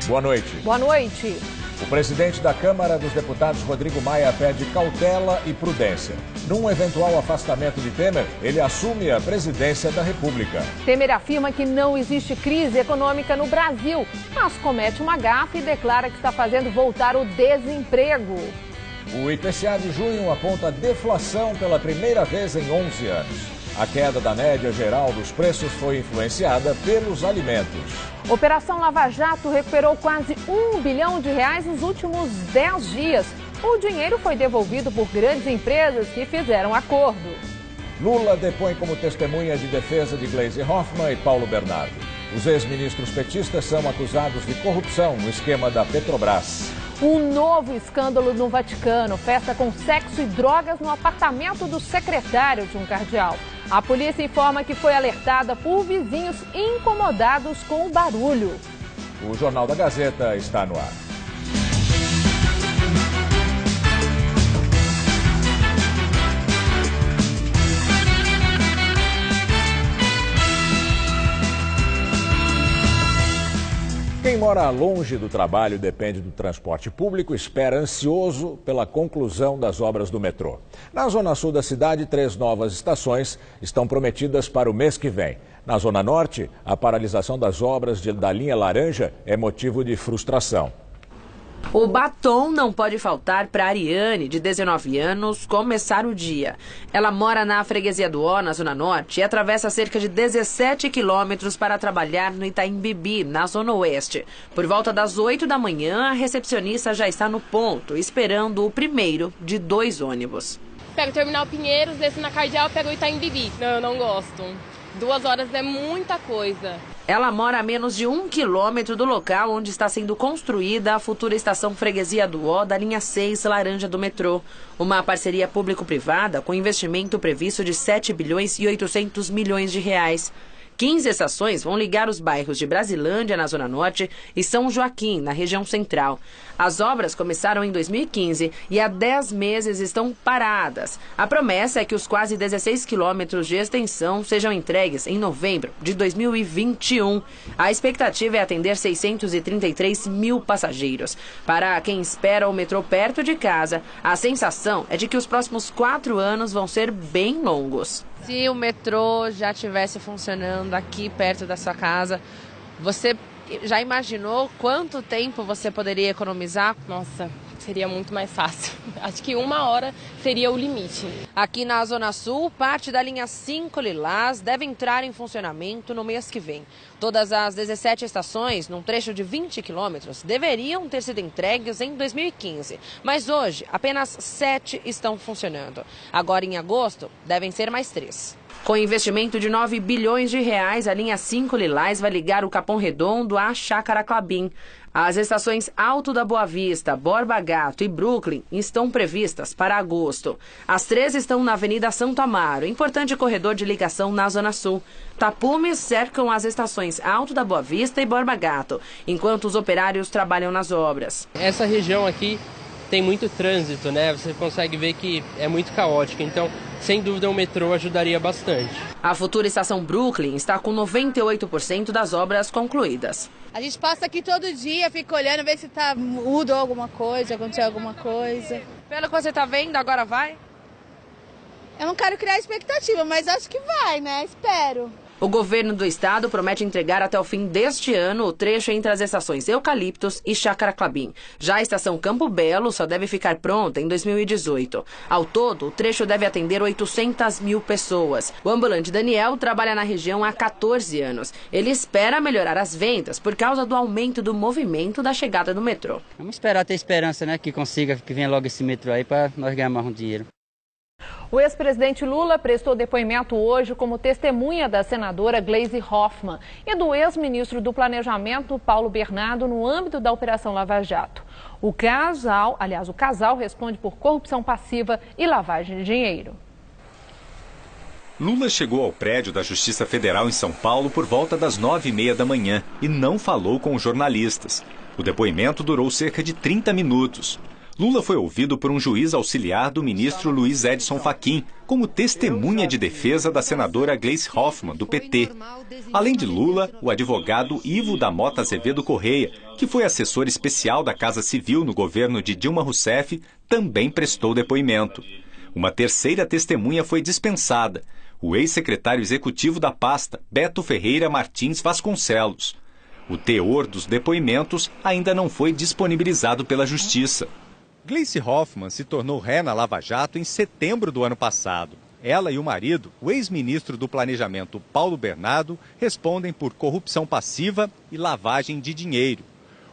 Boa noite. Boa noite. O presidente da Câmara dos Deputados, Rodrigo Maia, pede cautela e prudência. Num eventual afastamento de Temer, ele assume a presidência da República. Temer afirma que não existe crise econômica no Brasil, mas comete uma gafe e declara que está fazendo voltar o desemprego. O IPCA de junho aponta deflação pela primeira vez em 11 anos. A queda da média geral dos preços foi influenciada pelos alimentos. Operação Lava Jato recuperou quase R$1 bilhão nos últimos 10 dias. O dinheiro foi devolvido por grandes empresas que fizeram acordo. Lula depõe como testemunha de defesa de Gleisi Hoffmann e Paulo Bernardo. Os ex-ministros petistas são acusados de corrupção no esquema da Petrobras. Um novo escândalo no Vaticano. Festa com sexo e drogas no apartamento do secretário de um cardeal. A polícia informa que foi alertada por vizinhos incomodados com o barulho. O Jornal da Gazeta está no ar. Quem mora longe do trabalho e depende do transporte público espera ansioso pela conclusão das obras do metrô. Na zona sul da cidade, 3 novas estações estão prometidas para o mês que vem. Na zona norte, a paralisação das obras da linha laranja é motivo de frustração. O batom não pode faltar para Ariane, de 19 anos, começar o dia. Ela mora na freguesia do Ó, na Zona Norte, e atravessa cerca de 17 quilômetros para trabalhar no Itaim Bibi, na Zona Oeste. Por volta das 8 da manhã, a recepcionista já está no ponto, esperando o primeiro de 2 ônibus. Pego o Terminal Pinheiros, desço na Cardeal, pego o Itaim Bibi. Não, eu não gosto. 2 horas é muita coisa. Ela mora a menos de 1 quilômetro do local onde está sendo construída a futura estação Freguesia do Ó da linha 6 laranja do metrô. Uma parceria público-privada com investimento previsto de 7 bilhões e 800 milhões de reais. 15 estações vão ligar os bairros de Brasilândia, na Zona Norte, e São Joaquim, na região central. As obras começaram em 2015 e há 10 meses estão paradas. A promessa é que os quase 16 quilômetros de extensão sejam entregues em novembro de 2021. A expectativa é atender 633 mil passageiros. Para quem espera o metrô perto de casa, a sensação é de que os próximos 4 anos vão ser bem longos. Se o metrô já estivesse funcionando aqui perto da sua casa, você já imaginou quanto tempo você poderia economizar? Nossa, seria muito mais fácil. Acho que 1 hora seria o limite. Aqui na Zona Sul, parte da linha 5 Lilás deve entrar em funcionamento no mês que vem. Todas as 17 estações, num trecho de 20 quilômetros, deveriam ter sido entregues em 2015. Mas hoje, apenas 7 estão funcionando. Agora, em agosto, devem ser mais 3. Com investimento de 9 bilhões de reais, a linha 5 Lilás vai ligar o Capão Redondo à Chácara Clabim. As estações Alto da Boa Vista, Borba Gato e Brooklyn estão previstas para agosto. As 3 estão na Avenida Santo Amaro, importante corredor de ligação na Zona Sul. Tapumes cercam as estações Alto da Boa Vista e Borba Gato, enquanto os operários trabalham nas obras. Essa região aqui tem muito trânsito, né? Você consegue ver que é muito caótico, então, sem dúvida, o metrô ajudaria bastante. A futura estação Brooklyn está com 98% das obras concluídas. A gente passa aqui todo dia, fica olhando, ver se mudou alguma coisa, aconteceu alguma coisa. Pelo que você está vendo, agora vai? Eu não quero criar expectativa, mas acho que vai, né? Espero. O governo do estado promete entregar até o fim deste ano o trecho entre as estações Eucaliptos e Chácara Clabim. Já a estação Campo Belo só deve ficar pronta em 2018. Ao todo, o trecho deve atender 800 mil pessoas. O ambulante Daniel trabalha na região há 14 anos. Ele espera melhorar as vendas por causa do aumento do movimento da chegada do metrô. Vamos esperar ter esperança, né? Que consiga, que venha logo esse metrô aí para nós ganhar mais um dinheiro. O ex-presidente Lula prestou depoimento hoje como testemunha da senadora Gleisi Hoffmann e do ex-ministro do Planejamento, Paulo Bernardo, no âmbito da Operação Lava Jato. O casal responde por corrupção passiva e lavagem de dinheiro. Lula chegou ao prédio da Justiça Federal em São Paulo por volta das 9h30 da manhã e não falou com os jornalistas. O depoimento durou cerca de 30 minutos. Lula foi ouvido por um juiz auxiliar do ministro Luiz Edson Fachin, como testemunha de defesa da senadora Gleisi Hoffmann, do PT. Além de Lula, o advogado Ivo da Mota Azevedo Correia, que foi assessor especial da Casa Civil no governo de Dilma Rousseff, também prestou depoimento. Uma terceira testemunha foi dispensada, o ex-secretário executivo da pasta, Beto Ferreira Martins Vasconcelos. O teor dos depoimentos ainda não foi disponibilizado pela Justiça. Gleisi Hoffmann se tornou ré na Lava Jato em setembro do ano passado. Ela e o marido, o ex-ministro do Planejamento Paulo Bernardo, respondem por corrupção passiva e lavagem de dinheiro.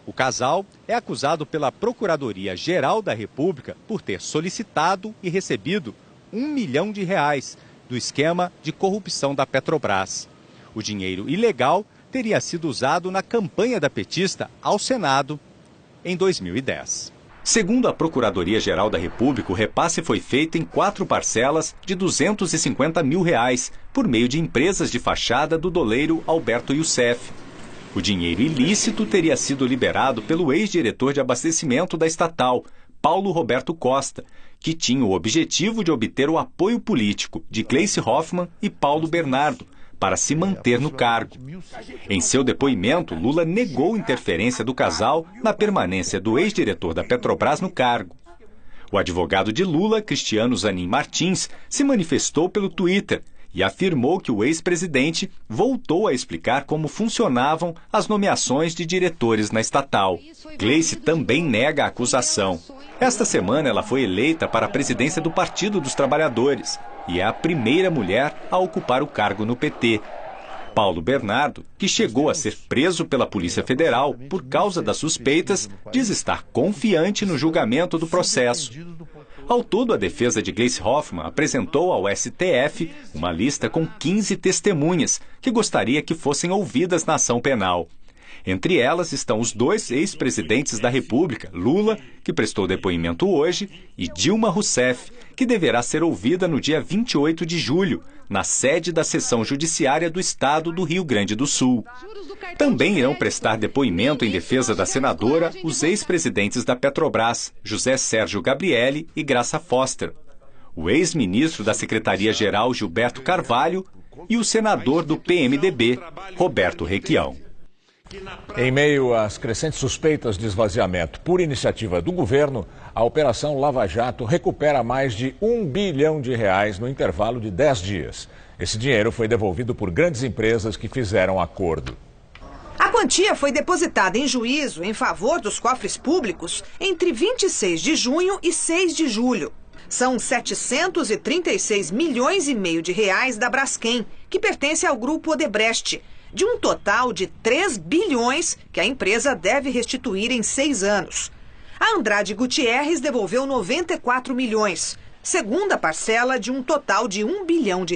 O casal é acusado pela Procuradoria-Geral da República por ter solicitado e recebido R$ 1 milhão do esquema de corrupção da Petrobras. O dinheiro ilegal teria sido usado na campanha da petista ao Senado em 2010. Segundo a Procuradoria-Geral da República, o repasse foi feito em 4 parcelas de R$ 250 mil, por meio de empresas de fachada do doleiro Alberto Youssef. O dinheiro ilícito teria sido liberado pelo ex-diretor de abastecimento da estatal, Paulo Roberto Costa, que tinha o objetivo de obter o apoio político de Gleisi Hoffmann e Paulo Bernardo, para se manter no cargo. Em seu depoimento, Lula negou interferência do casal na permanência do ex-diretor da Petrobras no cargo. O advogado de Lula, Cristiano Zanin Martins, se manifestou pelo Twitter e afirmou que o ex-presidente voltou a explicar como funcionavam as nomeações de diretores na estatal. Gleisi também nega a acusação. Esta semana ela foi eleita para a presidência do Partido dos Trabalhadores e é a primeira mulher a ocupar o cargo no PT. Paulo Bernardo, que chegou a ser preso pela Polícia Federal por causa das suspeitas, diz estar confiante no julgamento do processo. Ao todo, a defesa de Gleisi Hoffmann apresentou ao STF uma lista com 15 testemunhas que gostaria que fossem ouvidas na ação penal. Entre elas estão os 2 ex-presidentes da República, Lula, que prestou depoimento hoje, e Dilma Rousseff, que deverá ser ouvida no dia 28 de julho, na sede da Seção Judiciária do Estado do Rio Grande do Sul. Também irão prestar depoimento em defesa da senadora os ex-presidentes da Petrobras, José Sérgio Gabrielli e Graça Foster, o ex-ministro da Secretaria-Geral Gilberto Carvalho e o senador do PMDB, Roberto Requião. Em meio às crescentes suspeitas de esvaziamento por iniciativa do governo, a Operação Lava Jato recupera mais de R$ 1 bilhão no intervalo de 10 dias. Esse dinheiro foi devolvido por grandes empresas que fizeram acordo. A quantia foi depositada em juízo em favor dos cofres públicos entre 26 de junho e 6 de julho. São R$ 736,5 milhões de reais da Braskem, que pertence ao grupo Odebrecht, de um total de 3 bilhões que a empresa deve restituir em 6 anos. A Andrade Gutierrez devolveu 94 milhões, segunda parcela de um total de R$ 1 bilhão.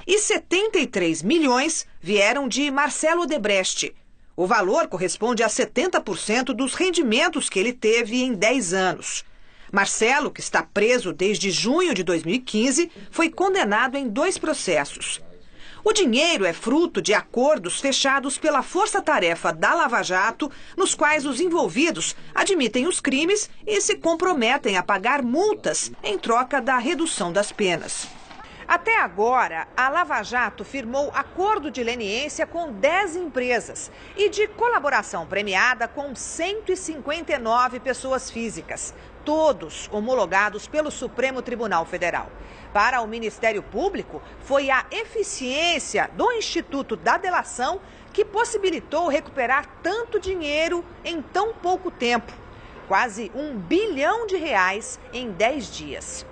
E 73 milhões vieram de Marcelo Odebrecht. O valor corresponde a 70% dos rendimentos que ele teve em 10 anos. Marcelo, que está preso desde junho de 2015, foi condenado em 2 processos. O dinheiro é fruto de acordos fechados pela força-tarefa da Lava Jato, nos quais os envolvidos admitem os crimes e se comprometem a pagar multas em troca da redução das penas. Até agora, a Lava Jato firmou acordo de leniência com 10 empresas e de colaboração premiada com 159 pessoas físicas, todos homologados pelo Supremo Tribunal Federal. Para o Ministério Público, foi a eficiência do Instituto da Delação que possibilitou recuperar tanto dinheiro em tão pouco tempo, quase R$ 1 bilhão em 10 dias.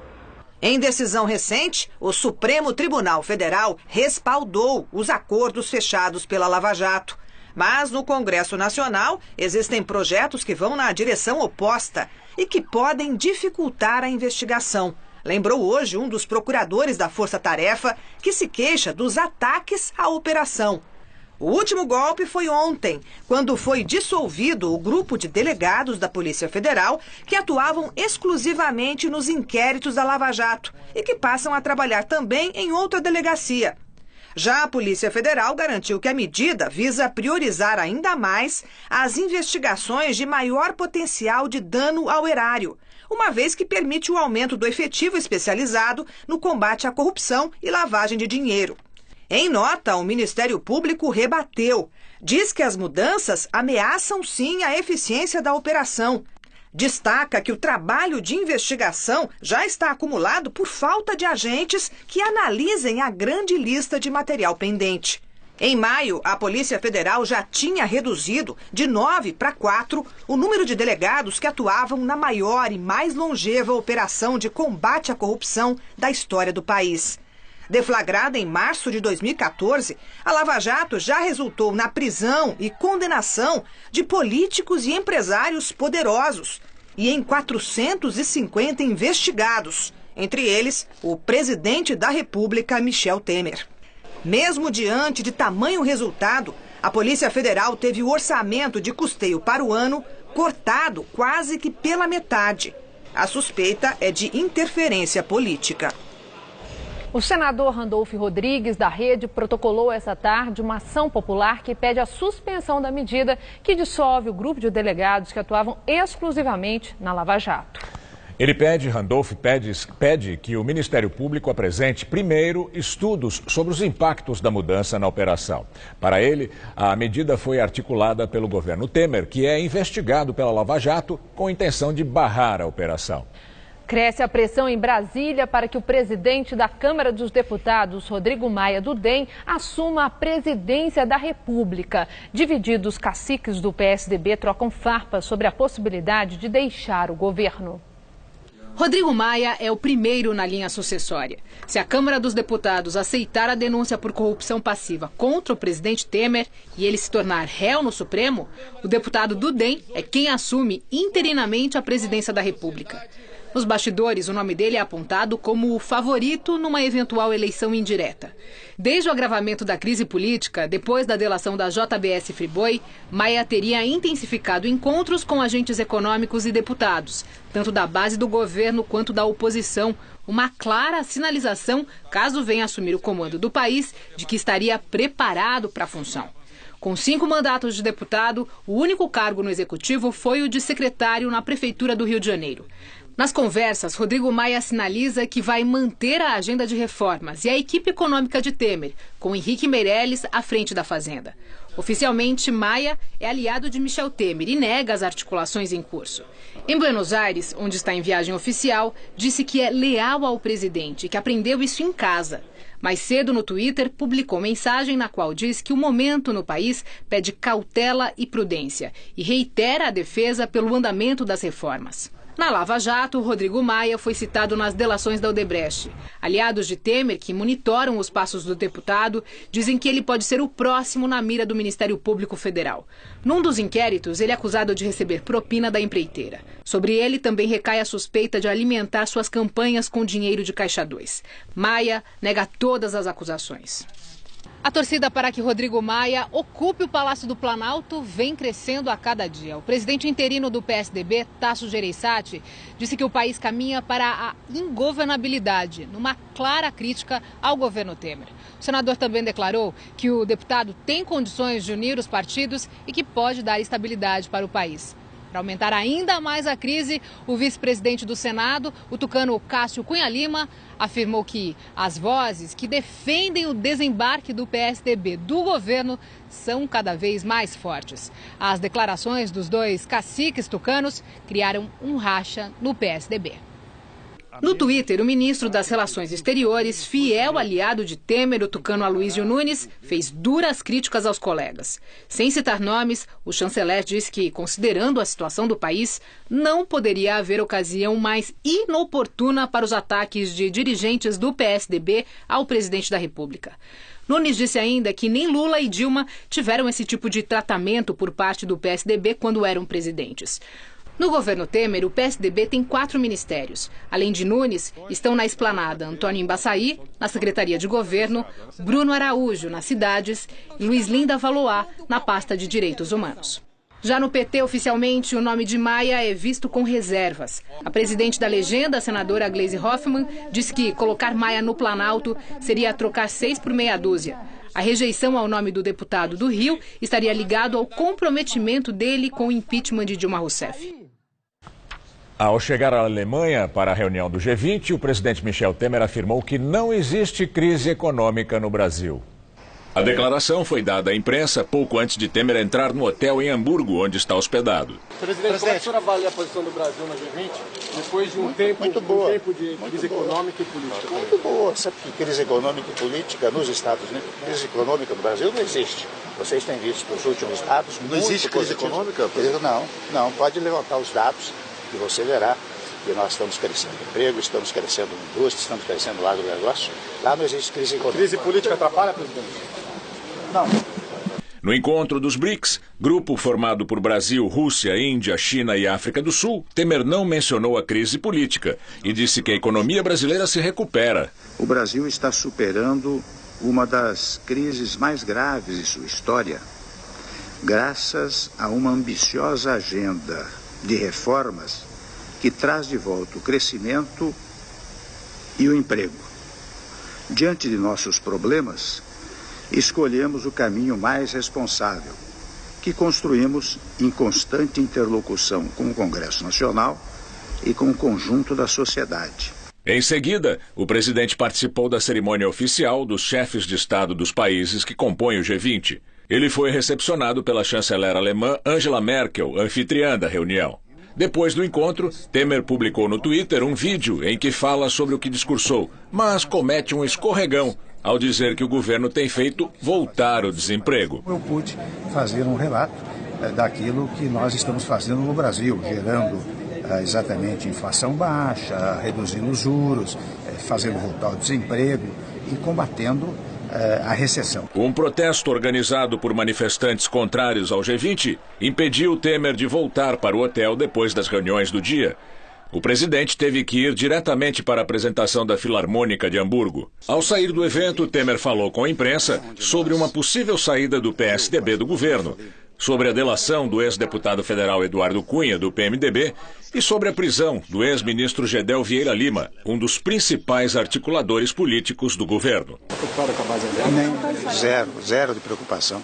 Em decisão recente, o Supremo Tribunal Federal respaldou os acordos fechados pela Lava Jato. Mas no Congresso Nacional existem projetos que vão na direção oposta e que podem dificultar a investigação. Lembrou hoje um dos procuradores da Força Tarefa que se queixa dos ataques à operação. O último golpe foi ontem, quando foi dissolvido o grupo de delegados da Polícia Federal que atuavam exclusivamente nos inquéritos da Lava Jato e que passam a trabalhar também em outra delegacia. Já a Polícia Federal garantiu que a medida visa priorizar ainda mais as investigações de maior potencial de dano ao erário, uma vez que permite o aumento do efetivo especializado no combate à corrupção e lavagem de dinheiro. Em nota, o Ministério Público rebateu. Diz que as mudanças ameaçam sim a eficiência da operação. Destaca que o trabalho de investigação já está acumulado por falta de agentes que analisem a grande lista de material pendente. Em maio, a Polícia Federal já tinha reduzido de 9 para 4 o número de delegados que atuavam na maior e mais longeva operação de combate à corrupção da história do país. Deflagrada em março de 2014, a Lava Jato já resultou na prisão e condenação de políticos e empresários poderosos e em 450 investigados, entre eles o presidente da República, Michel Temer. Mesmo diante de tamanho resultado, a Polícia Federal teve o orçamento de custeio para o ano cortado quase que pela metade. A suspeita é de interferência política. O senador Randolfo Rodrigues, da Rede, protocolou essa tarde uma ação popular que pede a suspensão da medida que dissolve o grupo de delegados que atuavam exclusivamente na Lava Jato. Randolfo pede que o Ministério Público apresente primeiro estudos sobre os impactos da mudança na operação. Para ele, a medida foi articulada pelo governo Temer, que é investigado pela Lava Jato com intenção de barrar a operação. Cresce a pressão em Brasília para que o presidente da Câmara dos Deputados, Rodrigo Maia, do DEM, assuma a presidência da República. Divididos, caciques do PSDB trocam farpas sobre a possibilidade de deixar o governo. Rodrigo Maia é o primeiro na linha sucessória. Se a Câmara dos Deputados aceitar a denúncia por corrupção passiva contra o presidente Temer e ele se tornar réu no Supremo, o deputado do DEM é quem assume interinamente a presidência da República. Nos bastidores, o nome dele é apontado como o favorito numa eventual eleição indireta. Desde o agravamento da crise política, depois da delação da JBS Friboi, Maia teria intensificado encontros com agentes econômicos e deputados, tanto da base do governo quanto da oposição, uma clara sinalização, caso venha assumir o comando do país, de que estaria preparado para a função. Com 5 mandatos de deputado, o único cargo no executivo foi o de secretário na Prefeitura do Rio de Janeiro. Nas conversas, Rodrigo Maia sinaliza que vai manter a agenda de reformas e a equipe econômica de Temer, com Henrique Meirelles à frente da Fazenda. Oficialmente, Maia é aliado de Michel Temer e nega as articulações em curso. Em Buenos Aires, onde está em viagem oficial, disse que é leal ao presidente e que aprendeu isso em casa. Mais cedo, no Twitter, publicou mensagem na qual diz que o momento no país pede cautela e prudência e reitera a defesa pelo andamento das reformas. Na Lava Jato, Rodrigo Maia foi citado nas delações da Odebrecht. Aliados de Temer, que monitoram os passos do deputado, dizem que ele pode ser o próximo na mira do Ministério Público Federal. Num dos inquéritos, ele é acusado de receber propina da empreiteira. Sobre ele também recai a suspeita de alimentar suas campanhas com dinheiro de Caixa 2. Maia nega todas as acusações. A torcida para que Rodrigo Maia ocupe o Palácio do Planalto vem crescendo a cada dia. O presidente interino do PSDB, Tasso Gereissati, disse que o país caminha para a ingovernabilidade, numa clara crítica ao governo Temer. O senador também declarou que o deputado tem condições de unir os partidos e que pode dar estabilidade para o país. Para aumentar ainda mais a crise, o vice-presidente do Senado, o tucano Cássio Cunha Lima, afirmou que as vozes que defendem o desembarque do PSDB do governo são cada vez mais fortes. As declarações dos dois caciques tucanos criaram um racha no PSDB. No Twitter, o ministro das Relações Exteriores, fiel aliado de Temer, o tucano Aloysio Nunes, fez duras críticas aos colegas. Sem citar nomes, o chanceler disse que, considerando a situação do país, não poderia haver ocasião mais inoportuna para os ataques de dirigentes do PSDB ao presidente da República. Nunes disse ainda que nem Lula e Dilma tiveram esse tipo de tratamento por parte do PSDB quando eram presidentes. No governo Temer, o PSDB tem 4 ministérios. Além de Nunes, estão na esplanada Antônio Embaçaí, na Secretaria de Governo, Bruno Araújo, nas cidades, e Luiz Linda Valois, na pasta de Direitos Humanos. Já no PT, oficialmente, o nome de Maia é visto com reservas. A presidente da legenda, a senadora Gleisi Hoffmann, disse que colocar Maia no Planalto seria trocar 6 por meia dúzia. A rejeição ao nome do deputado do Rio estaria ligado ao comprometimento dele com o impeachment de Dilma Rousseff. Ao chegar à Alemanha para a reunião do G20, o presidente Michel Temer afirmou que não existe crise econômica no Brasil. A declaração foi dada à imprensa pouco antes de Temer entrar no hotel em Hamburgo, onde está hospedado. Presidente, como é que o senhor avalia a posição do Brasil na G20 depois de um tempo de crise econômica e política? Muito boa. Sabe que crise econômica e política nos Estados Unidos, crise econômica no Brasil não existe. Vocês têm visto nos últimos dados muito positivos. Não existe crise econômica? Não. Pode levantar os dados e você verá que nós estamos crescendo em emprego, estamos crescendo em indústria, estamos crescendo no agronegócio. Lá não existe crise econômica. Crise política atrapalha, presidente? Não. No encontro dos BRICS, grupo formado por Brasil, Rússia, Índia, China e África do Sul, Temer não mencionou a crise política e disse que a economia brasileira se recupera. O Brasil está superando uma das crises mais graves de sua história, graças a uma ambiciosa agenda de reformas que traz de volta o crescimento e o emprego. Diante de nossos problemas, escolhemos o caminho mais responsável, que construímos em constante interlocução com o Congresso Nacional e com o conjunto da sociedade. Em seguida, o presidente participou da cerimônia oficial dos chefes de Estado dos países que compõem o G20. Ele foi recepcionado pela chanceler alemã Angela Merkel, anfitriã da reunião. Depois do encontro, Temer publicou no Twitter um vídeo em que fala sobre o que discursou, mas comete um escorregão ao dizer que o governo tem feito voltar o desemprego. Eu pude fazer um relato daquilo que nós estamos fazendo no Brasil, gerando exatamente inflação baixa, reduzindo os juros, fazendo voltar o desemprego e combatendo a recessão. Um protesto organizado por manifestantes contrários ao G20 impediu Temer de voltar para o hotel depois das reuniões do dia. O presidente teve que ir diretamente para a apresentação da Filarmônica de Hamburgo. Ao sair do evento, Temer falou com a imprensa sobre uma possível saída do PSDB do governo, sobre a delação do ex-deputado federal Eduardo Cunha, do PMDB, e sobre a prisão do ex-ministro Gedel Vieira Lima, um dos principais articuladores políticos do governo. Zero de preocupação.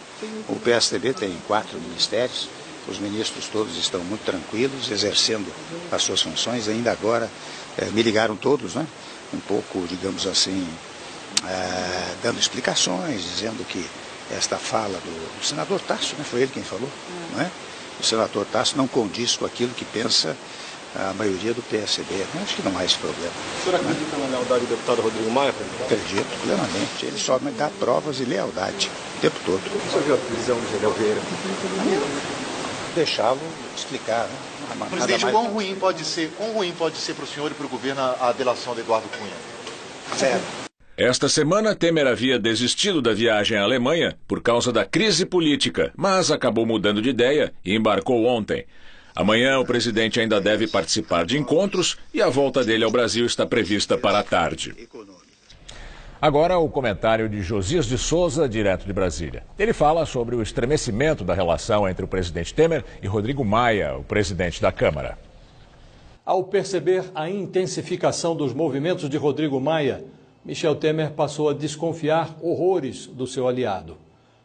O PSDB tem 4 ministérios. Os ministros todos estão muito tranquilos, exercendo as suas funções. Ainda agora me ligaram todos, né? Um pouco, digamos assim, dando explicações, dizendo que esta fala do senador Tasso, né? Foi ele quem falou, não é? O senador Tasso não condiz com aquilo que pensa a maioria do PSDB. Eu acho que não há esse problema. O senhor acredita na lealdade do deputado Rodrigo Maia? Acredito plenamente. Ele só me dá provas de lealdade o tempo todo. O senhor viu a prisão do Gedel Vieira? Deixá-lo explicar. Né? Presidente, quão ruim pode ser para o senhor e para o governo a delação de Eduardo Cunha? Zero. Esta semana, Temer havia desistido da viagem à Alemanha por causa da crise política, mas acabou mudando de ideia e embarcou ontem. Amanhã, o presidente ainda deve participar de encontros e a volta dele ao Brasil está prevista para a tarde. Agora, o comentário de Josias de Souza, direto de Brasília. Ele fala sobre o estremecimento da relação entre o presidente Temer e Rodrigo Maia, o presidente da Câmara. Ao perceber a intensificação dos movimentos de Rodrigo Maia, Michel Temer passou a desconfiar horrores do seu aliado.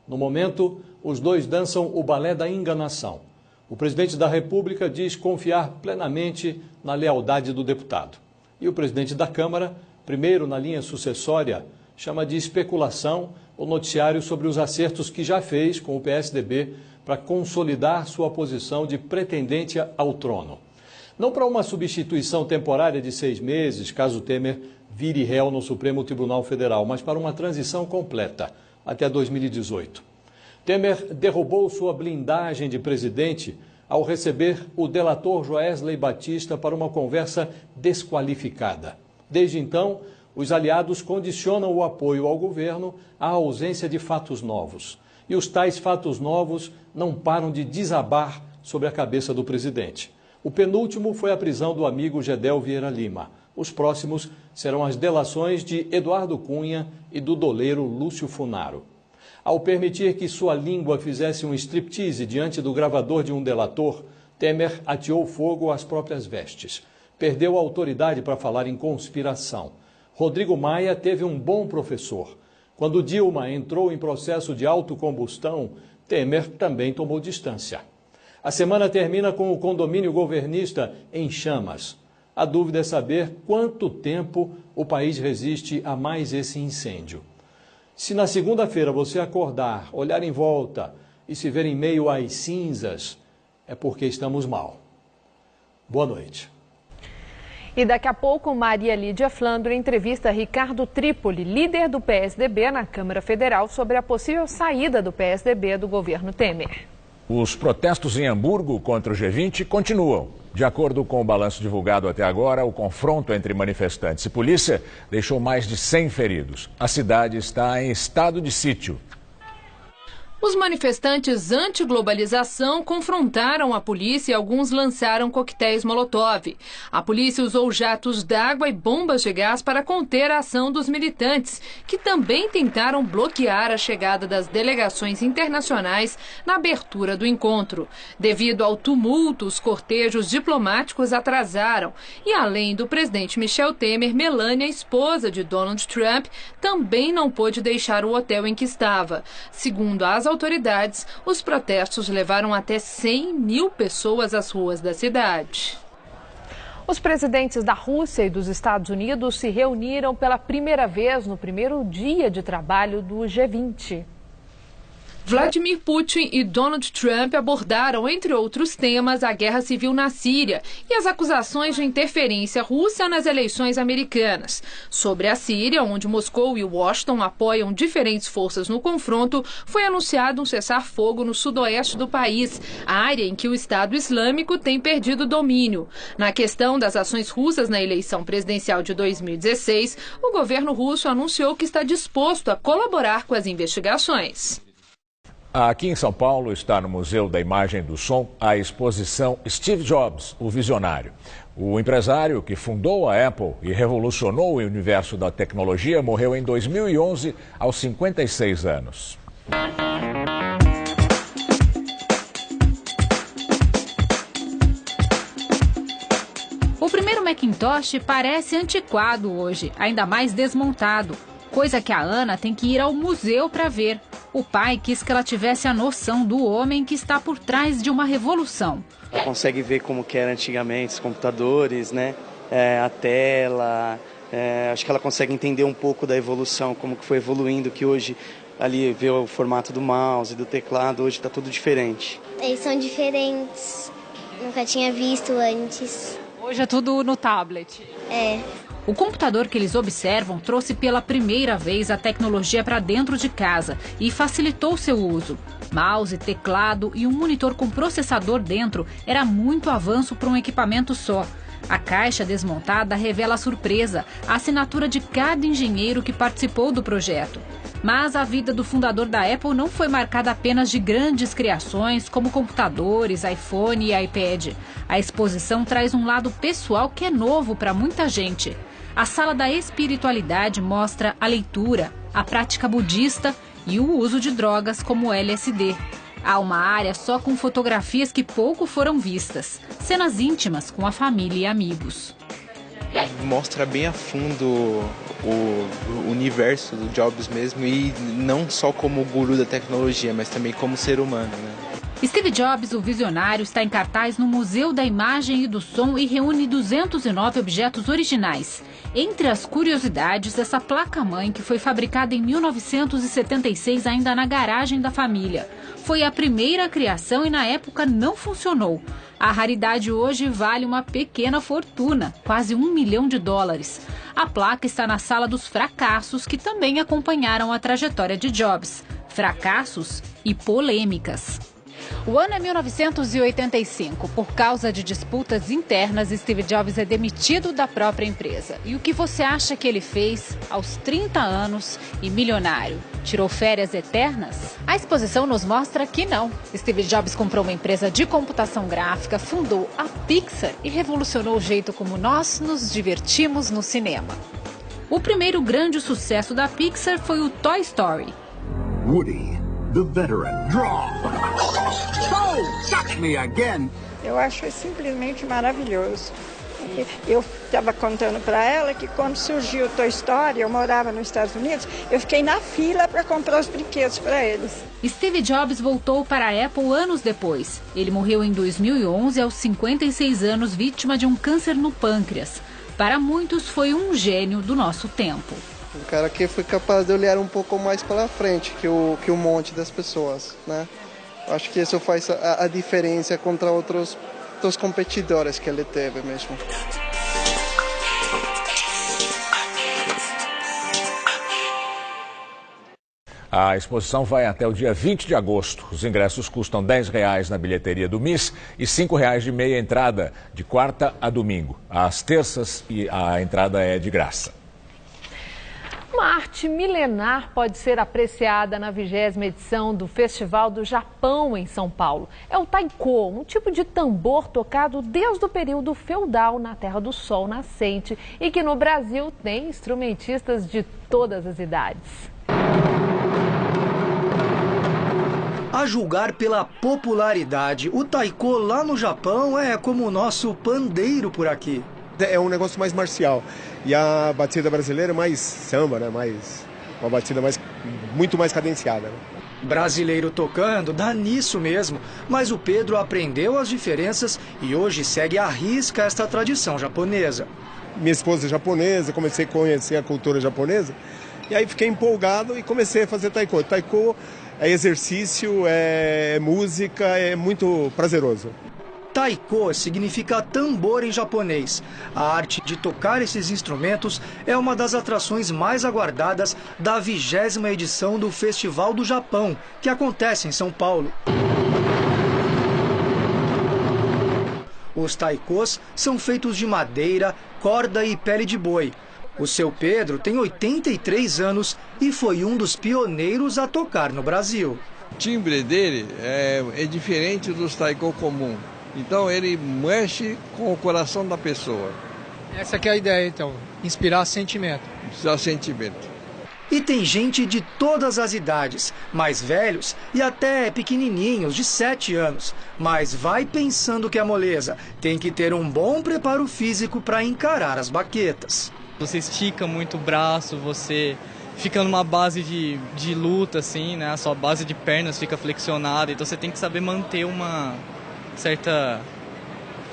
No momento, os dois dançam o balé da enganação. O presidente da República diz confiar plenamente na lealdade do deputado. E o presidente da Câmara, primeiro na linha sucessória, chama de especulação o noticiário sobre os acertos que já fez com o PSDB para consolidar sua posição de pretendente ao trono. Não para uma substituição temporária de 6 meses, caso Temer vire réu no Supremo Tribunal Federal, mas para uma transição completa, até 2018. Temer derrubou sua blindagem de presidente ao receber o delator Joesley Batista para uma conversa desqualificada. Desde então, os aliados condicionam o apoio ao governo à ausência de fatos novos. E os tais fatos novos não param de desabar sobre a cabeça do presidente. O penúltimo foi a prisão do amigo Gedel Vieira Lima. Os próximos serão as delações de Eduardo Cunha e do doleiro Lúcio Funaro. Ao permitir que sua língua fizesse um striptease diante do gravador de um delator, Temer ateou fogo às próprias vestes. Perdeu a autoridade para falar em conspiração. Rodrigo Maia teve um bom professor. Quando Dilma entrou em processo de autocombustão, Temer também tomou distância. A semana termina com o condomínio governista em chamas. A dúvida é saber quanto tempo o país resiste a mais esse incêndio. Se na segunda-feira você acordar, olhar em volta e se ver em meio às cinzas, é porque estamos mal. Boa noite. E daqui a pouco, Maria Lídia Flandre entrevista Ricardo Trípoli, líder do PSDB na Câmara Federal, sobre a possível saída do PSDB do governo Temer. Os protestos em Hamburgo contra o G20 continuam. De acordo com o balanço divulgado até agora, o confronto entre manifestantes e polícia deixou mais de 100 feridos. A cidade está em estado de sítio. Os manifestantes anti-globalização confrontaram a polícia e alguns lançaram coquetéis Molotov. A polícia usou jatos d'água e bombas de gás para conter a ação dos militantes, que também tentaram bloquear a chegada das delegações internacionais na abertura do encontro. Devido ao tumulto, os cortejos diplomáticos atrasaram. E além do presidente Michel Temer, Melania, esposa de Donald Trump, também não pôde deixar o hotel em que estava. Segundo as autoridades, os protestos levaram até 100 mil pessoas às ruas da cidade. Os presidentes da Rússia e dos Estados Unidos se reuniram pela primeira vez no primeiro dia de trabalho do G20. Vladimir Putin e Donald Trump abordaram, entre outros temas, a guerra civil na Síria e as acusações de interferência russa nas eleições americanas. Sobre a Síria, onde Moscou e Washington apoiam diferentes forças no confronto, foi anunciado um cessar-fogo no sudoeste do país, área em que o Estado Islâmico tem perdido domínio. Na questão das ações russas na eleição presidencial de 2016, o governo russo anunciou que está disposto a colaborar com as investigações. Aqui em São Paulo está no Museu da Imagem e do Som a exposição Steve Jobs, o Visionário. O empresário que fundou a Apple e revolucionou o universo da tecnologia morreu em 2011 aos 56 anos. O primeiro Macintosh parece antiquado hoje, ainda mais desmontado, coisa que a Ana tem que ir ao museu para ver. O pai quis que ela tivesse a noção do homem que está por trás de uma revolução. Ela consegue ver como que era antigamente, os computadores, né? A tela. Acho que ela consegue entender um pouco da evolução, como que foi evoluindo, que hoje ali vê o formato do mouse, do teclado, hoje está tudo diferente. Eles são diferentes, nunca tinha visto antes. Hoje é tudo no tablet. É. O computador que eles observam trouxe pela primeira vez a tecnologia para dentro de casa e facilitou seu uso. Mouse, teclado e um monitor com processador dentro era muito avanço para um equipamento só. A caixa desmontada revela a surpresa, a assinatura de cada engenheiro que participou do projeto. Mas a vida do fundador da Apple não foi marcada apenas de grandes criações como computadores, iPhone e iPad. A exposição traz um lado pessoal que é novo para muita gente. A Sala da Espiritualidade mostra a leitura, a prática budista e o uso de drogas como LSD. Há uma área só com fotografias que pouco foram vistas, cenas íntimas com a família e amigos. Mostra bem a fundo o universo do Jobs mesmo, e não só como guru da tecnologia, mas também como ser humano, né? Steve Jobs, o visionário, está em cartaz no Museu da Imagem e do Som e reúne 209 objetos originais. Entre as curiosidades, essa placa-mãe que foi fabricada em 1976 ainda na garagem da família. Foi a primeira criação e na época não funcionou. A raridade hoje vale uma pequena fortuna, quase $1 milhão. A placa está na Sala dos Fracassos, que também acompanharam a trajetória de Jobs. Fracassos e polêmicas. O ano é 1985. Por causa de disputas internas, Steve Jobs é demitido da própria empresa. E o que você acha que ele fez aos 30 anos e milionário? Tirou férias eternas? A exposição nos mostra que não. Steve Jobs comprou uma empresa de computação gráfica, fundou a Pixar e revolucionou o jeito como nós nos divertimos no cinema. O primeiro grande sucesso da Pixar foi o Toy Story. Woody, the veteran. Draw! Oh, touch me again! Eu acho simplesmente maravilhoso. Eu estava contando para ela que quando surgiu o Toy Story, eu morava nos Estados Unidos, eu fiquei na fila para comprar os brinquedos para eles. Steve Jobs voltou para a Apple anos depois. Ele morreu em 2011 aos 56 anos, vítima de um câncer no pâncreas. Para muitos, foi um gênio do nosso tempo. Um cara que foi capaz de olhar um pouco mais para frente que o monte das pessoas, né? Acho que isso faz a diferença contra outros competidores que ele teve mesmo. A exposição vai até o dia 20 de agosto. Os ingressos custam R$10 na bilheteria do MIS e R$5 de meia entrada, de quarta a domingo. Às terças a entrada é de graça. Uma arte milenar pode ser apreciada na 20ª edição do Festival do Japão em São Paulo. É o taiko, um tipo de tambor tocado desde o período feudal na Terra do Sol Nascente e que no Brasil tem instrumentistas de todas as idades. A julgar pela popularidade, o taiko lá no Japão é como o nosso pandeiro por aqui. É um negócio mais marcial. E a batida brasileira é mais samba, né? Uma batida muito mais cadenciada. Né? Brasileiro tocando, dá nisso mesmo. Mas o Pedro aprendeu as diferenças e hoje segue à risca esta tradição japonesa. Minha esposa é japonesa, comecei a conhecer a cultura japonesa. E aí fiquei empolgado e comecei a fazer taiko. Taiko é exercício, é música, é muito prazeroso. Taiko significa tambor em japonês. A arte de tocar esses instrumentos é uma das atrações mais aguardadas da 20ª edição do Festival do Japão, que acontece em São Paulo. Os taikos são feitos de madeira, corda e pele de boi. O seu Pedro tem 83 anos e foi um dos pioneiros a tocar no Brasil. O timbre dele é diferente dos taiko comum. Então ele mexe com o coração da pessoa. Essa que é a ideia, então, inspirar sentimento. Inspirar sentimento. E tem gente de todas as idades, mais velhos e até pequenininhos, de 7 anos. Mas vai pensando que é moleza, tem que ter um bom preparo físico para encarar as baquetas. Você estica muito o braço, você fica numa base de luta, assim, né? A sua base de pernas fica flexionada, então você tem que saber manter uma certa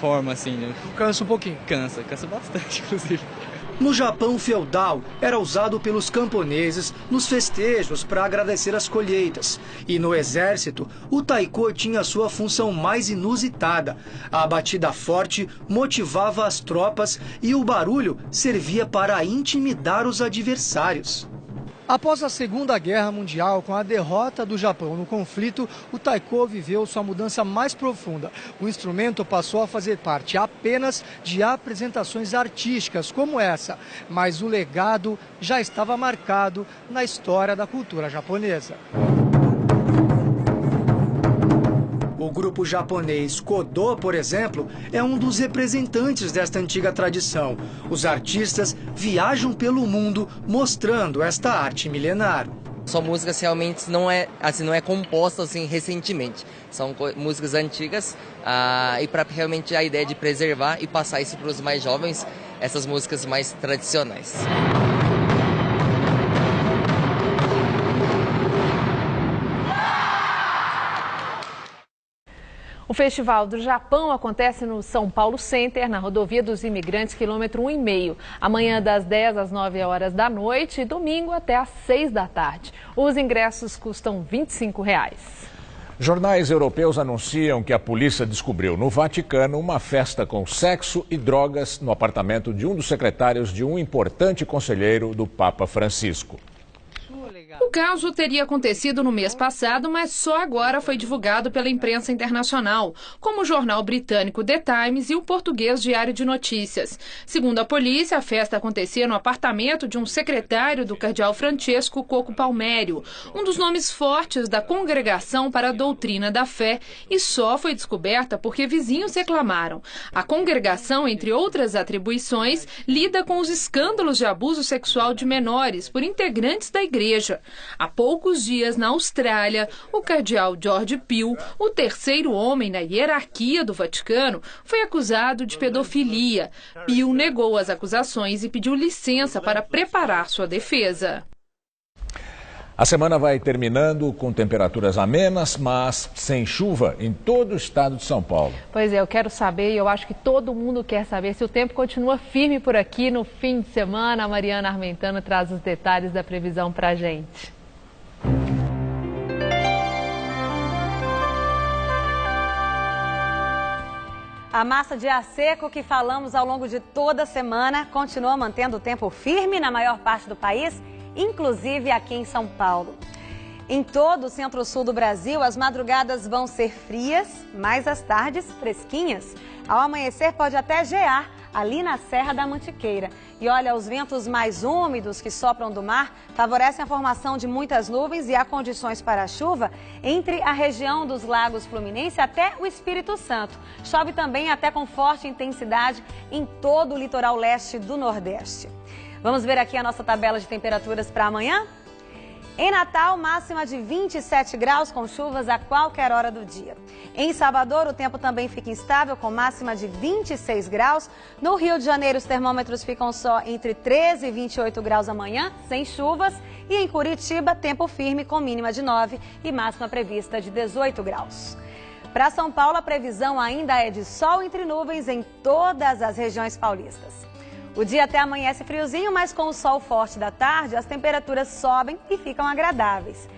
forma, assim, né? Cansa um pouquinho. Cansa bastante, inclusive. No Japão feudal, era usado pelos camponeses nos festejos para agradecer as colheitas. E no exército, o taiko tinha sua função mais inusitada. A batida forte motivava as tropas e o barulho servia para intimidar os adversários. Após a Segunda Guerra Mundial, com a derrota do Japão no conflito, o taiko viveu sua mudança mais profunda. O instrumento passou a fazer parte apenas de apresentações artísticas como essa, mas o legado já estava marcado na história da cultura japonesa. O grupo japonês Kodo, por exemplo, é um dos representantes desta antiga tradição. Os artistas viajam pelo mundo mostrando esta arte milenar. São músicas realmente não é composta assim recentemente. São músicas antigas e para realmente a ideia de preservar e passar isso para os mais jovens, essas músicas mais tradicionais. O Festival do Japão acontece no São Paulo Center, na Rodovia dos Imigrantes, quilômetro 1,5. Amanhã das 10 às 9 horas da noite e domingo até às 6 da tarde. Os ingressos custam R$25. Jornais europeus anunciam que a polícia descobriu no Vaticano uma festa com sexo e drogas no apartamento de um dos secretários de um importante conselheiro do Papa Francisco. O caso teria acontecido no mês passado, mas só agora foi divulgado pela imprensa internacional, como o jornal britânico The Times e o português Diário de Notícias. Segundo a polícia, a festa acontecia no apartamento de um secretário do cardeal Francesco Coco Palmério, um dos nomes fortes da Congregação para a Doutrina da Fé, e só foi descoberta porque vizinhos reclamaram. A congregação, entre outras atribuições, lida com os escândalos de abuso sexual de menores por integrantes da igreja. Há poucos dias, na Austrália, o cardeal George Pell, o terceiro homem na hierarquia do Vaticano, foi acusado de pedofilia. Pell negou as acusações e pediu licença para preparar sua defesa. A semana vai terminando com temperaturas amenas, mas sem chuva em todo o estado de São Paulo. Pois é, eu quero saber, e eu acho que todo mundo quer saber, se o tempo continua firme por aqui no fim de semana. A Mariana Armentano traz os detalhes da previsão pra gente. A massa de ar seco que falamos ao longo de toda a semana continua mantendo o tempo firme na maior parte do país, inclusive aqui em São Paulo. Em todo o centro-sul do Brasil, as madrugadas vão ser frias, mas as tardes fresquinhas. Ao amanhecer pode até gear ali na Serra da Mantiqueira. E olha, os ventos mais úmidos que sopram do mar favorecem a formação de muitas nuvens e há condições para a chuva entre a região dos Lagos Fluminense até o Espírito Santo. Chove também até com forte intensidade em todo o litoral leste do Nordeste. Vamos ver aqui a nossa tabela de temperaturas para amanhã? Em Natal, máxima de 27 graus com chuvas a qualquer hora do dia. Em Salvador, o tempo também fica instável com máxima de 26 graus. No Rio de Janeiro, os termômetros ficam só entre 13 e 28 graus amanhã, sem chuvas. E em Curitiba, tempo firme com mínima de 9 e máxima prevista de 18 graus. Para São Paulo, a previsão ainda é de sol entre nuvens em todas as regiões paulistas. O dia até amanhece friozinho, mas com o sol forte da tarde, as temperaturas sobem e ficam agradáveis.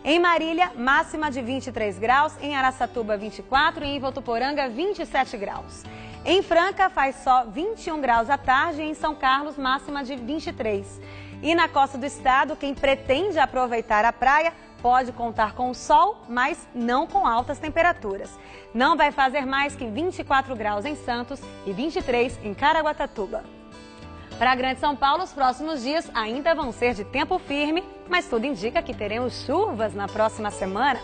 Em Marília, máxima de 23 graus, em Araçatuba 24 e em Votuporanga 27 graus. Em Franca faz só 21 graus à tarde e em São Carlos máxima de 23. E na costa do estado, quem pretende aproveitar a praia pode contar com o sol, mas não com altas temperaturas. Não vai fazer mais que 24 graus em Santos e 23 em Caraguatatuba. Para a Grande São Paulo, os próximos dias ainda vão ser de tempo firme, mas tudo indica que teremos chuvas na próxima semana.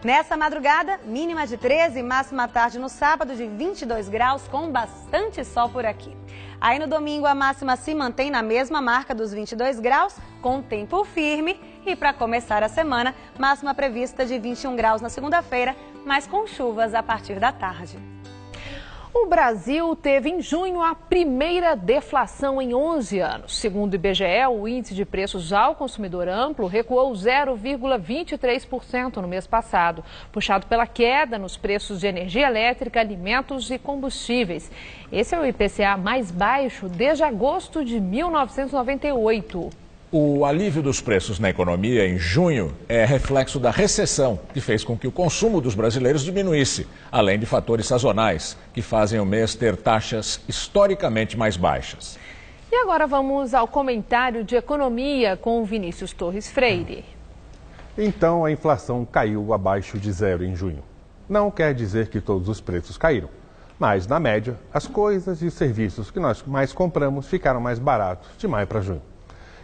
Nessa madrugada, mínima de 13 e máxima à tarde no sábado de 22 graus, com bastante sol por aqui. Aí no domingo a máxima se mantém na mesma marca dos 22 graus, com tempo firme. E para começar a semana, máxima prevista de 21 graus na segunda-feira, mas com chuvas a partir da tarde. O Brasil teve em junho a primeira deflação em 11 anos. Segundo o IBGE, o índice de preços ao consumidor amplo recuou 0,23% no mês passado, puxado pela queda nos preços de energia elétrica, alimentos e combustíveis. Esse é o IPCA mais baixo desde agosto de 1998. O alívio dos preços na economia em junho é reflexo da recessão, que fez com que o consumo dos brasileiros diminuísse, além de fatores sazonais, que fazem o mês ter taxas historicamente mais baixas. E agora vamos ao comentário de economia com o Vinícius Torres Freire. Então a inflação caiu abaixo de zero em junho. Não quer dizer que todos os preços caíram, mas na média, as coisas e os serviços que nós mais compramos ficaram mais baratos de maio para junho.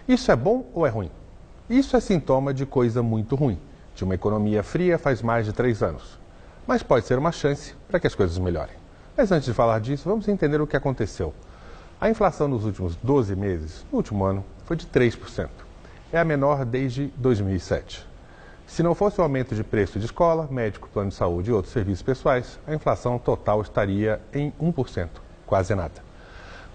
Isso é bom ou é ruim? Isso é sintoma de coisa muito ruim, de uma economia fria faz mais de 3 anos. Mas pode ser uma chance para que as coisas melhorem. Mas antes de falar disso, vamos entender o que aconteceu. A inflação nos últimos 12 meses, no último ano, foi de 3%. É a menor desde 2007. Se não fosse o aumento de preço de escola, médico, plano de saúde e outros serviços pessoais, a inflação total estaria em 1%, quase nada.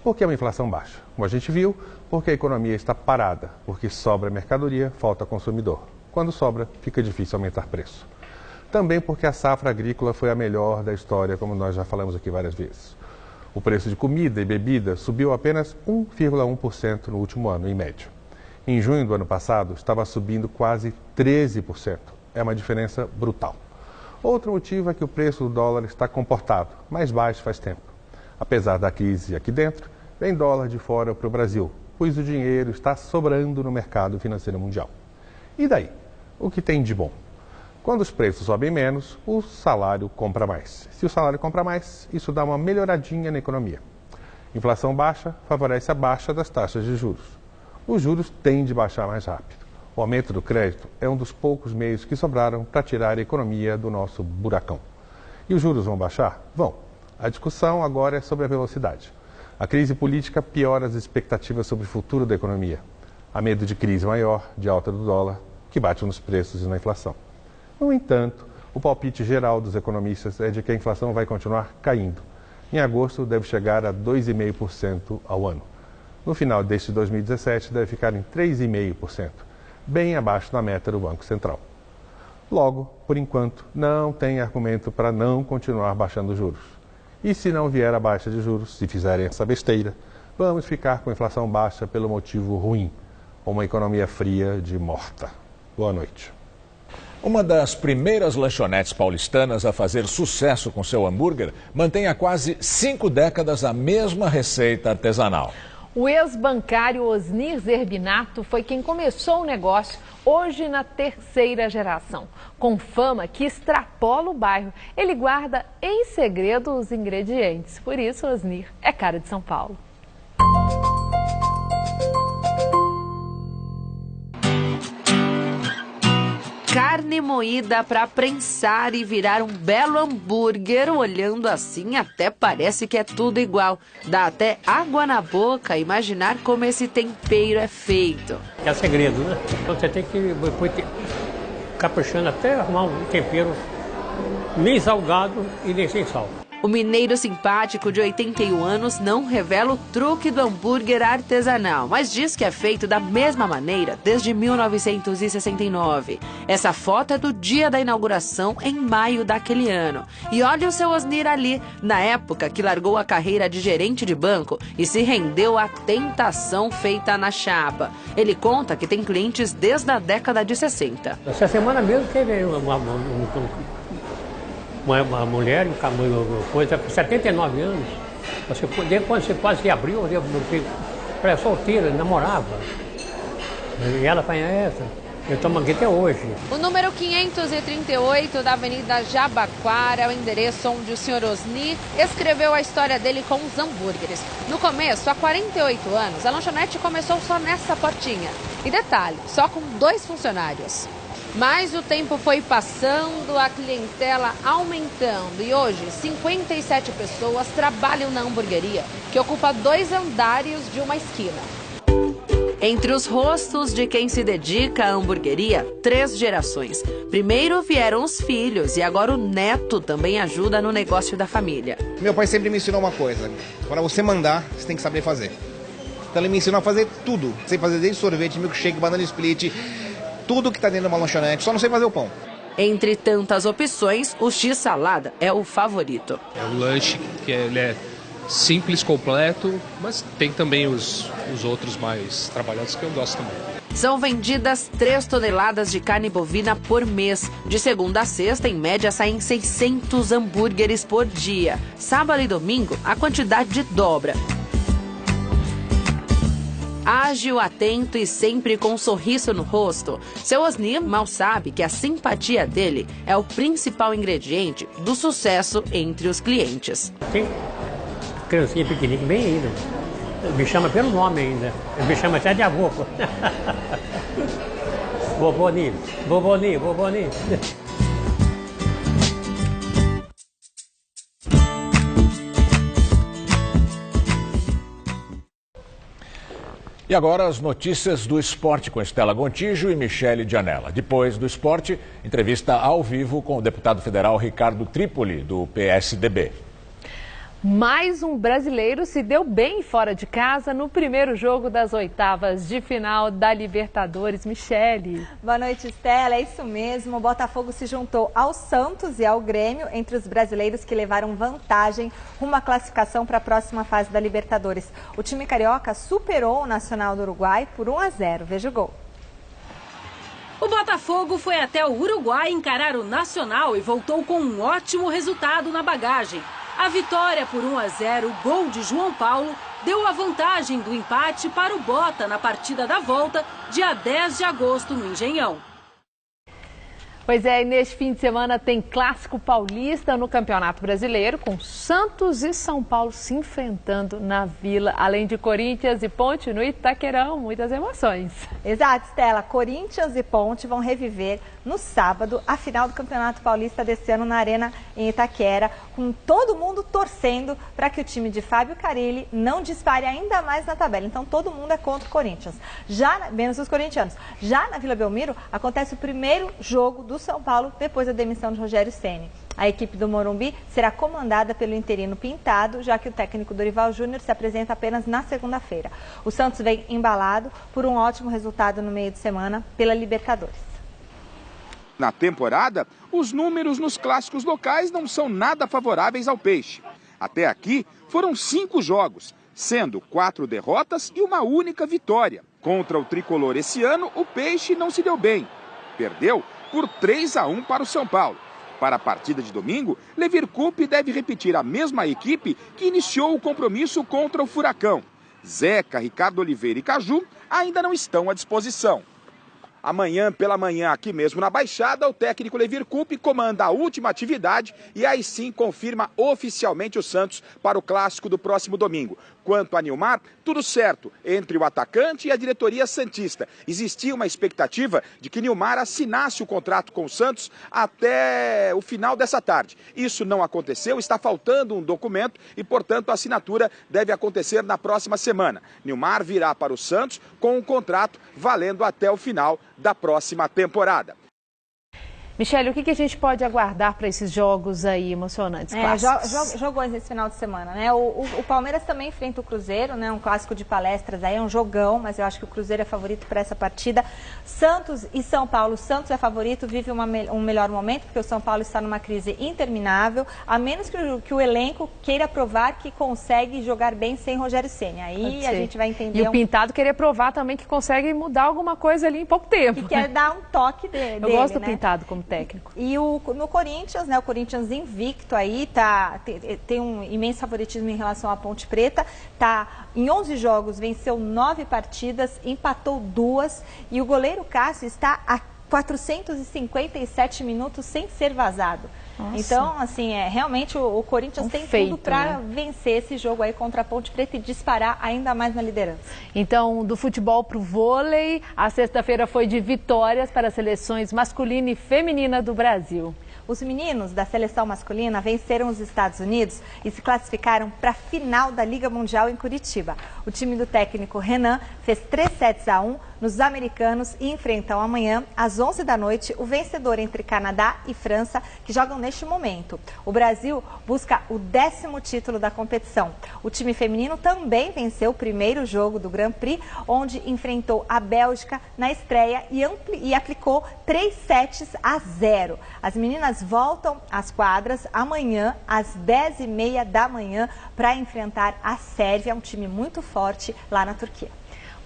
Por que é uma inflação baixa? Como a gente viu, porque a economia está parada, porque sobra mercadoria, falta consumidor. Quando sobra, fica difícil aumentar preço. Também porque a safra agrícola foi a melhor da história, como nós já falamos aqui várias vezes. O preço de comida e bebida subiu apenas 1,1% no último ano, em média. Em junho do ano passado, estava subindo quase 13%. É uma diferença brutal. Outro motivo é que o preço do dólar está comportado, mais baixo faz tempo. Apesar da crise aqui dentro, vem dólar de fora para o Brasil, pois o dinheiro está sobrando no mercado financeiro mundial. E daí? O que tem de bom? Quando os preços sobem menos, o salário compra mais. Se o salário compra mais, isso dá uma melhoradinha na economia. Inflação baixa favorece a baixa das taxas de juros. Os juros têm de baixar mais rápido. O aumento do crédito é um dos poucos meios que sobraram para tirar a economia do nosso buracão. E os juros vão baixar? Vão. A discussão agora é sobre a velocidade. A crise política piora as expectativas sobre o futuro da economia. Há medo de crise maior, de alta do dólar, que bate nos preços e na inflação. No entanto, o palpite geral dos economistas é de que a inflação vai continuar caindo. Em agosto, deve chegar a 2,5% ao ano. No final deste 2017, deve ficar em 3,5%, bem abaixo da meta do Banco Central. Logo, por enquanto, não tem argumento para não continuar baixando os juros. E se não vier a baixa de juros, se fizerem essa besteira, vamos ficar com inflação baixa pelo motivo ruim, uma economia fria de morta. Boa noite. Uma das primeiras lanchonetes paulistanas a fazer sucesso com seu hambúrguer mantém há quase 5 décadas a mesma receita artesanal. O ex-bancário Osnir Zerbinato foi quem começou o negócio, hoje na 3ª geração. Com fama que extrapola o bairro, ele guarda em segredo os ingredientes. Por isso, Osnir é cara de São Paulo. Carne moída para prensar e virar um belo hambúrguer. Olhando assim, até parece que é tudo igual. Dá até água na boca imaginar como esse tempero é feito. É segredo, né? Então você tem que depois caprichando até arrumar um tempero nem salgado e nem sem sal. O mineiro simpático de 81 anos não revela o truque do hambúrguer artesanal, mas diz que é feito da mesma maneira desde 1969. Essa foto é do dia da inauguração, em maio daquele ano. E olha o seu Osnir ali, na época que largou a carreira de gerente de banco e se rendeu à tentação feita na chapa. Ele conta que tem clientes desde a década de 60. Essa semana mesmo teve uma mulher, coisa com 79 anos, quando você quase que abriu, era solteira, namorava. E ela conhece, eu estamos aqui até hoje. O número 538 da Avenida Jabaquara é o endereço onde o senhor Osnir escreveu a história dele com os hambúrgueres. No começo, há 48 anos, a lanchonete começou só nessa portinha. E detalhe, só com 2 funcionários. Mas o tempo foi passando, a clientela aumentando e hoje 57 pessoas trabalham na hamburgueria, que ocupa 2 andares de uma esquina. Entre os rostos de quem se dedica à hamburgueria, 3 gerações. Primeiro vieram os filhos e agora o neto também ajuda no negócio da família. Meu pai sempre me ensinou uma coisa, para você mandar, você tem que saber fazer. Então ele me ensinou a fazer tudo, sei fazer desde sorvete, milkshake, banana split, tudo que está dentro de uma lanchonete, só não sei fazer o pão. Entre tantas opções, o X-salada é o favorito. É um lanche que ele é simples, completo, mas tem também os outros mais trabalhados que eu gosto também. São vendidas 3 toneladas de carne bovina por mês. De segunda a sexta, em média, saem 600 hambúrgueres por dia. Sábado e domingo, a quantidade dobra. Ágil, atento e sempre com um sorriso no rosto, seu Osnir mal sabe que a simpatia dele é o principal ingrediente do sucesso entre os clientes. Tem criancinha pequenininha, bem ainda. Me chama pelo nome ainda. Me chama até de avô. Vovô Ni. E agora as notícias do esporte com Estela Gontijo e Michele Gianella. Depois do esporte, entrevista ao vivo com o deputado federal Ricardo Trípoli, do PSDB. Mais um brasileiro se deu bem fora de casa no primeiro jogo das 8ª de final da Libertadores. Michele. Boa noite, Estela. É isso mesmo. O Botafogo se juntou ao Santos e ao Grêmio entre os brasileiros que levaram vantagem rumo à classificação para a próxima fase da Libertadores. O time carioca superou o Nacional do Uruguai por 1-0. Veja o gol. O Botafogo foi até o Uruguai encarar o Nacional e voltou com um ótimo resultado na bagagem. A vitória por 1-0, o gol de João Paulo, deu a vantagem do empate para o Bota na partida da volta, dia 10 de agosto, no Engenhão. Pois é, e neste fim de semana tem Clássico Paulista no Campeonato Brasileiro, com Santos e São Paulo se enfrentando na Vila, além de Corinthians e Ponte no Itaquerão, muitas emoções. Exato, Stella. Corinthians e Ponte vão reviver no sábado a final do Campeonato Paulista desse ano na Arena em Itaquera, com todo mundo torcendo para que o time de Fábio Carille não dispare ainda mais na tabela. Então todo mundo é contra o Corinthians, menos os corintianos. Já na Vila Belmiro acontece o primeiro jogo do São Paulo depois da demissão de Rogério Ceni. A equipe do Morumbi será comandada pelo interino Pintado, já que o técnico Dorival Júnior se apresenta apenas na segunda-feira. O Santos vem embalado por um ótimo resultado no meio de semana pela Libertadores. Na temporada, os números nos clássicos locais não são nada favoráveis ao Peixe. Até aqui, foram 5 jogos, sendo 4 derrotas e uma única vitória. Contra o tricolor esse ano, o Peixe não se deu bem. Perdeu por 3-1 para o São Paulo. Para a partida de domingo, Levir Coupe deve repetir a mesma equipe que iniciou o compromisso contra o Furacão. Zeca, Ricardo Oliveira e Caju ainda não estão à disposição. Amanhã, pela manhã, aqui mesmo na Baixada, o técnico Levir Coupe comanda a última atividade e aí sim confirma oficialmente o Santos para o clássico do próximo domingo. Quanto a Nilmar, tudo certo entre o atacante e a diretoria santista. Existia uma expectativa de que Nilmar assinasse o contrato com o Santos até o final dessa tarde. Isso não aconteceu, está faltando um documento e, portanto, a assinatura deve acontecer na próxima semana. Nilmar virá para o Santos com um contrato valendo até o final da próxima temporada. Michele, o que a gente pode aguardar para esses jogos aí emocionantes? Jogões nesse final de semana, né? O Palmeiras também enfrenta o Cruzeiro, né? Um clássico de palestras aí, é um jogão, mas eu acho que o Cruzeiro é favorito para essa partida. Santos e São Paulo. Santos é favorito, vive um melhor momento, porque o São Paulo está numa crise interminável, a menos que o elenco queira provar que consegue jogar bem sem Rogério Ceni. Aí a gente vai entender. E o Pintado querer provar também que consegue mudar alguma coisa ali em pouco tempo. Que quer dar um toque dele. Eu gosto do Pintado como técnico. E no Corinthians, né? O Corinthians invicto aí, tem um imenso favoritismo em relação à Ponte Preta. Em 11 jogos, venceu 9 partidas, empatou 2 e o goleiro Cássio está a 457 minutos sem ser vazado. Nossa. Então, assim, realmente o Corinthians tem tudo para vencer esse jogo aí contra a Ponte Preta e disparar ainda mais na liderança. Então, do futebol para o vôlei, a sexta-feira foi de vitórias para as seleções masculina e feminina do Brasil. Os meninos da seleção masculina venceram os Estados Unidos e se classificaram para a final da Liga Mundial em Curitiba. O time do técnico Renan fez 3-1 nos americanos e enfrentam amanhã, às 11 da noite, o vencedor entre Canadá e França, que jogam neste momento. O Brasil busca o 10º título da competição. O time feminino também venceu o primeiro jogo do Grand Prix, onde enfrentou a Bélgica na estreia e aplicou 3-0. As meninas voltam às quadras amanhã, às 10h30 da manhã, para enfrentar a Sérvia, um time muito forte lá na Turquia.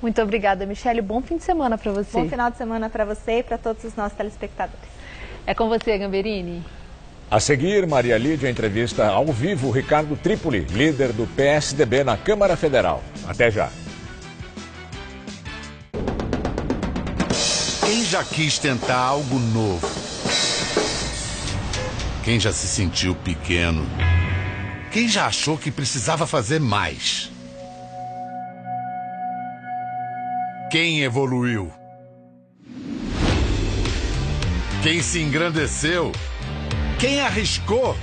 Muito obrigada, Michele. Bom fim de semana para você. Bom final de semana para você e para todos os nossos telespectadores. É com você, Gamberini. A seguir, Maria Lídia entrevista ao vivo Ricardo Trípoli, líder do PSDB na Câmara Federal. Até já. Quem já quis tentar algo novo? Quem já se sentiu pequeno? Quem já achou que precisava fazer mais? Quem evoluiu? Quem se engrandeceu? Quem arriscou?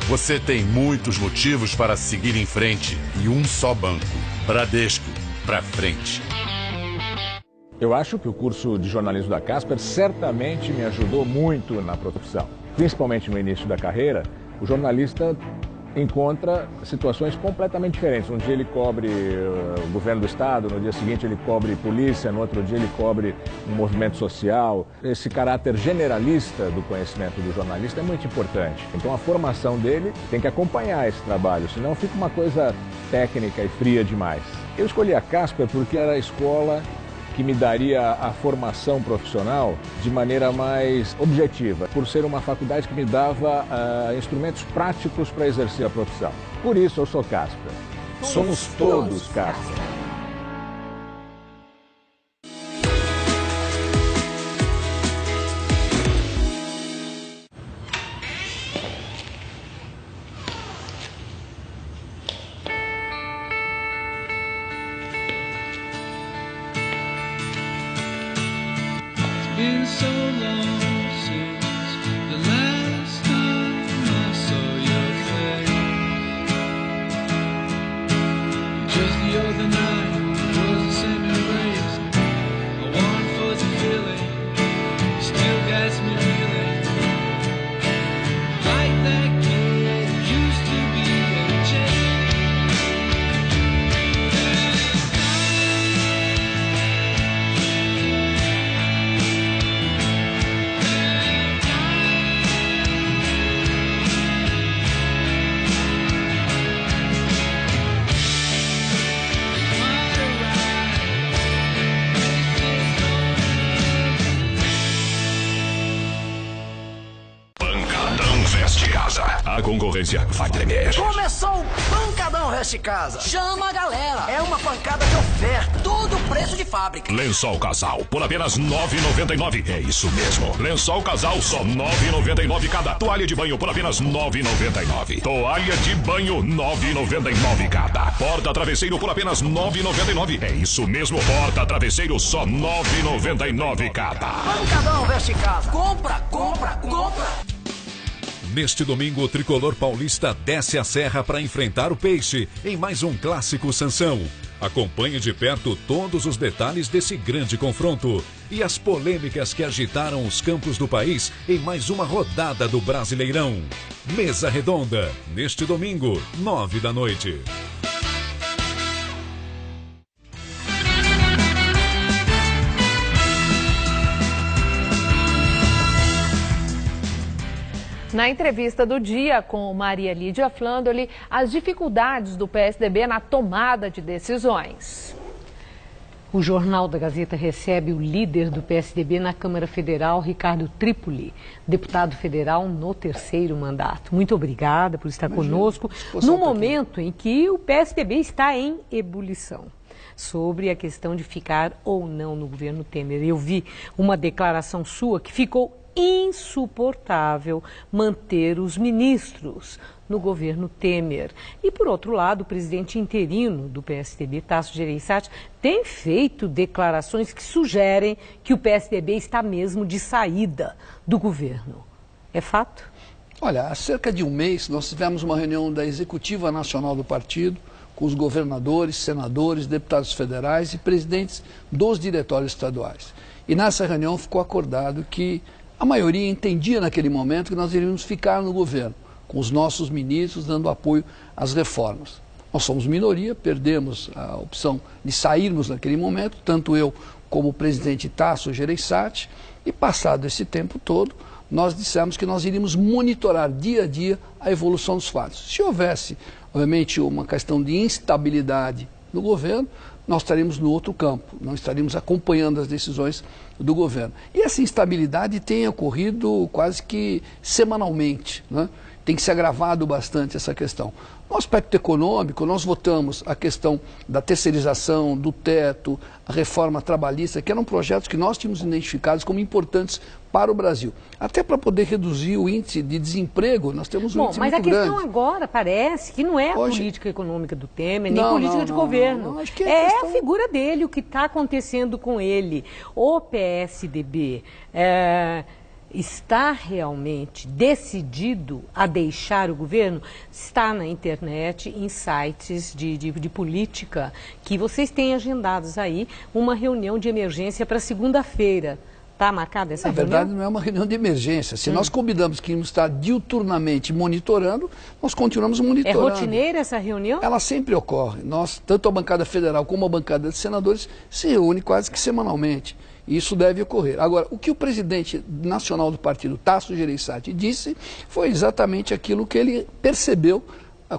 Você tem muitos motivos para seguir em frente e um só banco. Bradesco, pra frente. Eu acho que o curso de jornalismo da Casper certamente me ajudou muito na profissão. Principalmente no início da carreira, o jornalista encontra situações completamente diferentes. Um dia ele cobre o governo do estado, no dia seguinte ele cobre polícia, no outro dia ele cobre um movimento social. Esse caráter generalista do conhecimento do jornalista é muito importante. Então a formação dele tem que acompanhar esse trabalho, senão fica uma coisa técnica e fria demais. Eu escolhi a Casper porque era a escola que me daria a formação profissional de maneira mais objetiva, por ser uma faculdade que me dava instrumentos práticos para exercer a profissão. Por isso eu sou Casper. Somos todos Casper. A concorrência vai tremer. Começou o Pancadão Veste Casa. Chama a galera. É uma pancada de oferta. Tudo preço de fábrica. Lençol Casal, por apenas R$ 9,99. É isso mesmo. Lençol Casal, só R$ 9,99 cada. Toalha de banho por apenas R$ 9,99. Toalha de banho, R$ 9,99 cada. Porta travesseiro por apenas R$ 9,99. É isso mesmo. Porta travesseiro, só R$ 9,99 cada. Pancadão Veste Casa. Compra, compra, compra. Neste domingo, o tricolor paulista desce a serra para enfrentar o Peixe em mais um clássico Sansão. Acompanhe de perto todos os detalhes desse grande confronto e as polêmicas que agitaram os campos do país em mais uma rodada do Brasileirão. Mesa Redonda, neste domingo, 21h. Na entrevista do dia com Maria Lídia Flandoli, as dificuldades do PSDB na tomada de decisões. O Jornal da Gazeta recebe o líder do PSDB na Câmara Federal, Ricardo Trípoli, deputado federal no 3º mandato. Muito obrigada por estar conosco no momento em que o PSDB está em ebulição sobre a questão de ficar ou não no governo Temer. Eu vi uma declaração sua que ficou insuportável manter os ministros no governo Temer. E, por outro lado, o presidente interino do PSDB, Tasso Gereissati, tem feito declarações que sugerem que o PSDB está mesmo de saída do governo. É fato? Olha, há cerca de um mês nós tivemos uma reunião da Executiva Nacional do Partido com os governadores, senadores, deputados federais e presidentes dos diretórios estaduais. E nessa reunião ficou acordado que a maioria entendia naquele momento que nós iríamos ficar no governo, com os nossos ministros dando apoio às reformas. Nós somos minoria, perdemos a opção de sairmos naquele momento, tanto eu como o presidente Tasso Gereissati, e passado esse tempo todo, nós dissemos que nós iríamos monitorar dia a dia a evolução dos fatos. Se houvesse, obviamente, uma questão de instabilidade no governo, nós estaríamos no outro campo, não estaríamos acompanhando as decisões do governo. E essa instabilidade tem ocorrido quase que semanalmente, né? Tem se agravado bastante essa questão. No aspecto econômico, nós votamos a questão da terceirização, do teto, a reforma trabalhista, que eram projetos que nós tínhamos identificados como importantes para o Brasil. Até para poder reduzir o índice de desemprego, nós temos um índice muito grande. Mas a questão agora parece que não é a política econômica do Temer, nem política de governo. Acho que é a figura dele, o que está acontecendo com ele. O PSDB está realmente decidido a deixar o governo? Está na internet, em sites de política, que vocês têm agendados aí uma reunião de emergência para segunda-feira. Está marcada essa reunião? Na verdade, não é uma reunião de emergência. Se nós combinamos que íamos estar diuturnamente monitorando, nós continuamos monitorando. É rotineira essa reunião? Ela sempre ocorre. Nós, tanto a bancada federal como a bancada de senadores, se reúne quase que semanalmente. Isso deve ocorrer. Agora, o que o presidente nacional do partido, Tasso Gereissati, disse foi exatamente aquilo que ele percebeu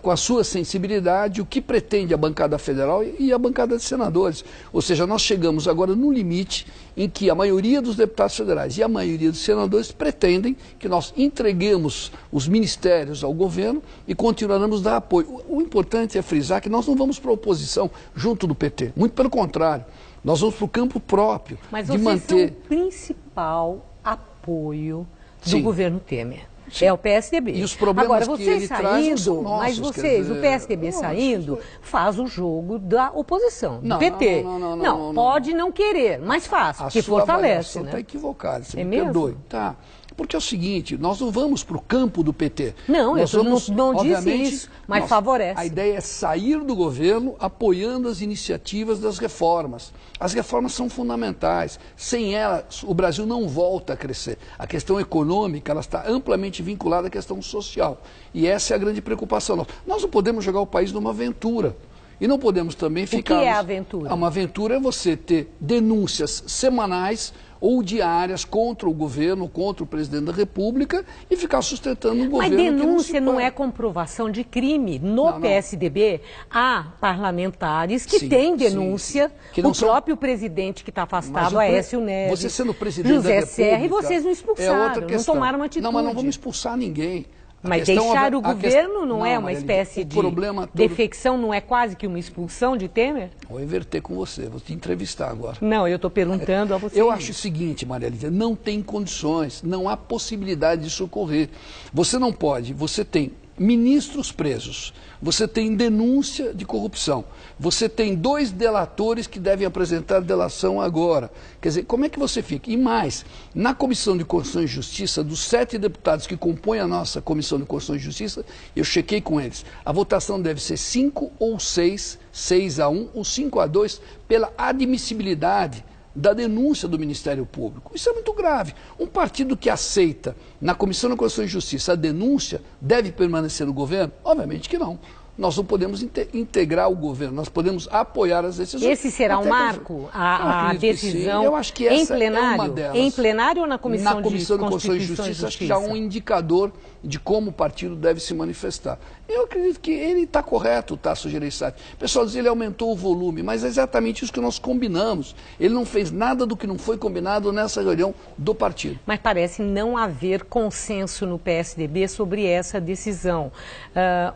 com a sua sensibilidade, o que pretende a bancada federal e a bancada de senadores. Ou seja, nós chegamos agora no limite em que a maioria dos deputados federais e a maioria dos senadores pretendem que nós entreguemos os ministérios ao governo e continuaremos a dar apoio. O importante é frisar que nós não vamos para a oposição junto do PT, muito pelo contrário. Nós vamos para o campo próprio. Mas de vocês manter são o principal apoio do governo Temer. Sim. É o PSDB. E os problemas agora, que vocês ele traz não são nossos, mas vocês, o PSDB saindo, faz o jogo da oposição, do PT. Não, pode não querer, mas faz, porque fortalece. Está equivocada, você me perdoe. Tá. Porque é o seguinte, nós não vamos para o campo do PT. Não, eu não disse isso, mas favorece. A ideia é sair do governo apoiando as iniciativas das reformas. As reformas são fundamentais. Sem elas, o Brasil não volta a crescer. A questão econômica ela está amplamente vinculada à questão social. E essa é a grande preocupação nossa. Nós não podemos jogar o país numa aventura. E não podemos também ficar... O que é a aventura? Uma aventura é você ter denúncias semanais ou diárias contra o governo, contra o presidente da República e ficar sustentando um governo. Mas denúncia não é comprovação de crime. No PSDB há parlamentares que têm denúncia. Que o próprio presidente que está afastado, Aécio Neves, você sendo presidente José da República, Serra, e vocês não expulsaram, é outra questão. Não tomaram uma atitude. Não, mas não vamos expulsar ninguém. Mas deixar o governo não é uma espécie de defecção, não é quase que uma expulsão de Temer? Vou inverter com você, vou te entrevistar agora. Não, eu estou perguntando a você. Eu acho o seguinte, Maria Lídia, não tem condições, não há possibilidade de socorrer. Você não pode, você tem ministros presos, você tem denúncia de corrupção, você tem 2 delatores que devem apresentar delação agora. Quer dizer, como é que você fica? E mais, na Comissão de Constituição e Justiça, dos 7 deputados que compõem a nossa Comissão de Constituição e Justiça, eu chequei com eles, a votação deve ser 5 ou 6, 6-1 ou 5-2, pela admissibilidade da denúncia do Ministério Público. Isso é muito grave. Um partido que aceita na Comissão de Constituição e Justiça a denúncia deve permanecer no governo? Obviamente que não. Nós não podemos integrar o governo, nós podemos apoiar as decisões. Esse será um marco? A decisão eu acho que essa em plenário? É uma delas. Em plenário ou na Comissão de Constituição e Justiça? Acho que já é um indicador de como o partido deve se manifestar. Eu acredito que ele está correto, o Tasso Gereissati. O pessoal diz que ele aumentou o volume, mas é exatamente isso que nós combinamos. Ele não fez nada do que não foi combinado nessa reunião do partido. Mas parece não haver consenso no PSDB sobre essa decisão.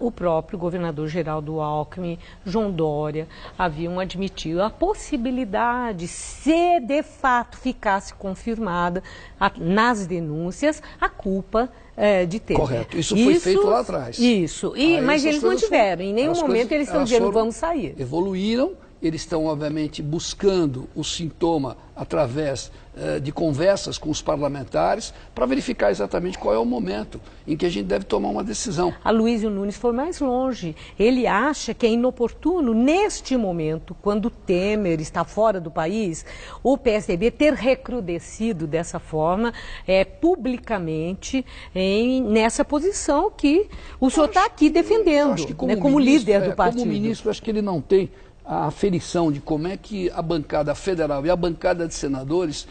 O próprio governador Geraldo Alckmin, João Dória, haviam admitido a possibilidade, se de fato ficasse confirmada nas denúncias, a culpa de Temer. Correto. Isso foi feito lá atrás. Isso. Mas eles mantiveram. Em nenhum momento eles estão dizendo vamos sair. Evoluíram. Eles estão, obviamente, buscando o sintoma através de conversas com os parlamentares para verificar exatamente qual é o momento em que a gente deve tomar uma decisão. Aloysio Nunes foi mais longe. Ele acha que é inoportuno, neste momento, quando Temer está fora do país, o PSDB ter recrudescido dessa forma, publicamente, nessa posição que o senhor está aqui defendendo, acho que como líder do partido. Como ministro, acho que ele não tem a aferição de como é que a bancada federal e a bancada de senadores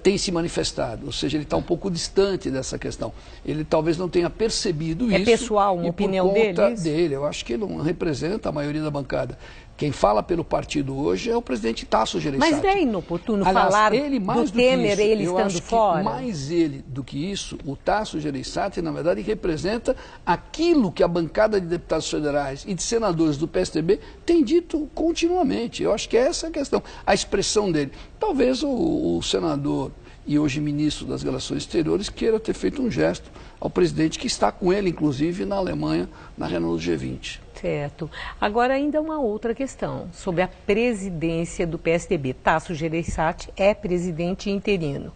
tem se manifestado. Ou seja, ele está um pouco distante dessa questão. Ele talvez não tenha percebido isso. É pessoal, uma opinião dele. Eu acho que ele não representa a maioria da bancada. Quem fala pelo partido hoje é o presidente Tasso Gereissati. Mas é inoportuno falar do Temer, ele estando fora? Mais ele do que isso, o Tasso Gereissati, na verdade, representa aquilo que a bancada de deputados federais e de senadores do PSDB tem dito continuamente. Eu acho que essa é a questão, a expressão dele. Talvez o senador e hoje ministro das Relações Exteriores queira ter feito um gesto ao presidente que está com ele, inclusive, na Alemanha, na reunião do G20. Certo. Agora, ainda uma outra questão sobre a presidência do PSDB. Tasso Gereissati é presidente interino.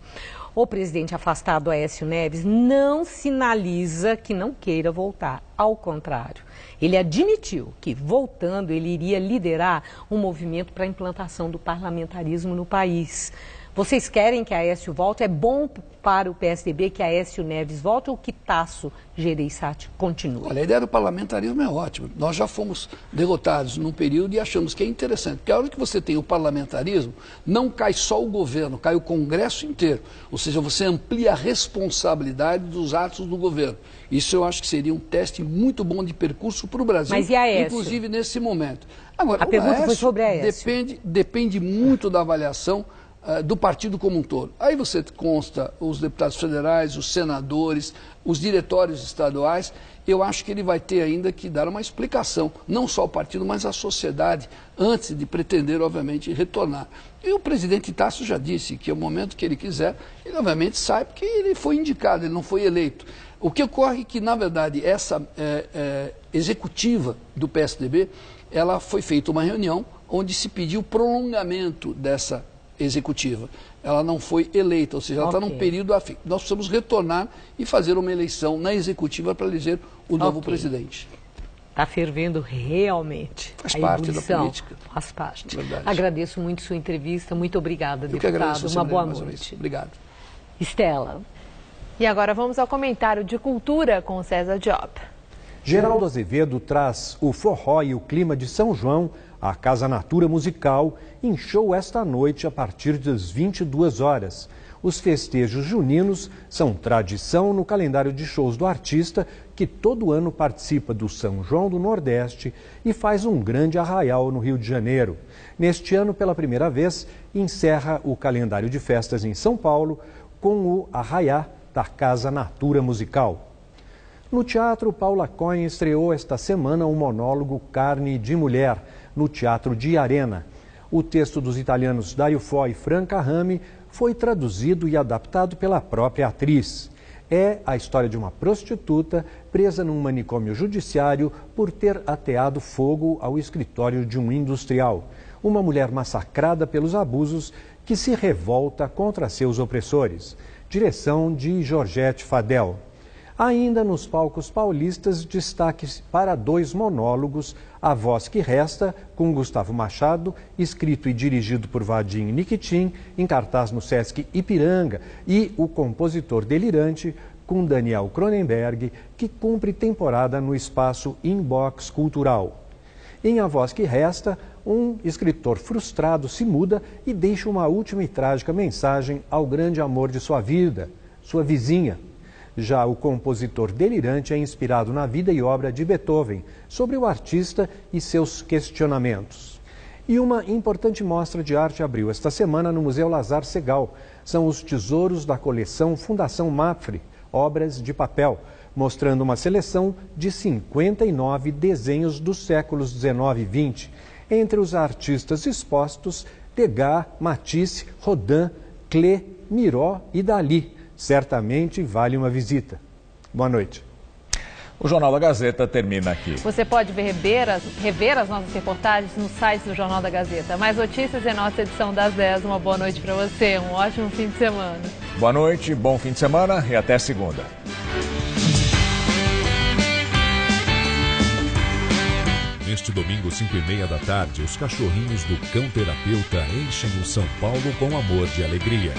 O presidente afastado, Aécio Neves, não sinaliza que não queira voltar. Ao contrário, ele admitiu que, voltando, ele iria liderar um movimento para a implantação do parlamentarismo no país. Vocês querem que Aécio volte? É bom para o PSDB que Aécio Neves volte ou que Tasso Gereissati continue? Olha, a ideia do parlamentarismo é ótima. Nós já fomos derrotados num período e achamos que é interessante. Porque a hora que você tem o parlamentarismo, não cai só o governo, cai o Congresso inteiro. Ou seja, você amplia a responsabilidade dos atos do governo. Isso eu acho que seria um teste muito bom de percurso para o Brasil. Mas e Aécio? Inclusive nesse momento. Agora, a pergunta foi sobre Aécio. Depende muito da avaliação do partido como um todo. Aí você consta os deputados federais, os senadores, os diretórios estaduais. Eu acho que ele vai ter ainda que dar uma explicação, não só ao partido, mas à sociedade, antes de pretender, obviamente, retornar. E o presidente Tasso já disse que, ao momento que ele quiser, ele obviamente sai porque ele foi indicado, ele não foi eleito. O que ocorre é que, na verdade, essa executiva do PSDB, ela foi feita uma reunião onde se pediu prolongamento dessa executiva. Ela não foi eleita, ou seja, ela está num período a fim. Nós precisamos retornar e fazer uma eleição na executiva para eleger o novo presidente. Está fervendo realmente. Faz parte da política. Faz parte. Verdade. Agradeço muito sua entrevista. Muito obrigada, Eu deputado. que agradeço, uma boa mais noite. Obrigado. Estela. E agora vamos ao comentário de cultura com o César Diop. Geraldo Azevedo traz o forró e o clima de São João. A Casa Natura Musical inchou esta noite a partir das 22 horas. Os festejos juninos são tradição no calendário de shows do artista, que todo ano participa do São João do Nordeste e faz um grande arraial no Rio de Janeiro. Neste ano, pela primeira vez, encerra o calendário de festas em São Paulo com o arraiá da Casa Natura Musical. No teatro, Paula Cohen estreou esta semana o monólogo Carne de Mulher, no Teatro de Arena. O texto dos italianos Dario Fo e Franca Rami foi traduzido e adaptado pela própria atriz. É a história de uma prostituta presa num manicômio judiciário por ter ateado fogo ao escritório de um industrial. Uma mulher massacrada pelos abusos que se revolta contra seus opressores. Direção de Georgette Fadel. Ainda nos palcos paulistas, destaque para 2 monólogos, A Voz que Resta, com Gustavo Machado, escrito e dirigido por Vadim Nikitin, em cartaz no Sesc Ipiranga, e O Compositor Delirante, com Daniel Cronenberg, que cumpre temporada no espaço Inbox Cultural. Em A Voz que Resta, um escritor frustrado se muda e deixa uma última e trágica mensagem ao grande amor de sua vida, sua vizinha. Já O Compositor Delirante é inspirado na vida e obra de Beethoven, sobre o artista e seus questionamentos. E uma importante mostra de arte abriu esta semana no Museu Lazar Segal. São os tesouros da coleção Fundação Mapfre, obras de papel, mostrando uma seleção de 59 desenhos dos séculos 19 e 20. Entre os artistas expostos, Degas, Matisse, Rodin, Klee, Miró e Dalí. Certamente vale uma visita. Boa noite. O Jornal da Gazeta termina aqui. Você pode rever as nossas reportagens no site do Jornal da Gazeta. Mais notícias em nossa edição das 10. Uma boa noite para você, um ótimo fim de semana. Boa noite, bom fim de semana e até segunda. Neste domingo, 5h30 da tarde, os cachorrinhos do Cão Terapeuta enchem o São Paulo com amor e alegria.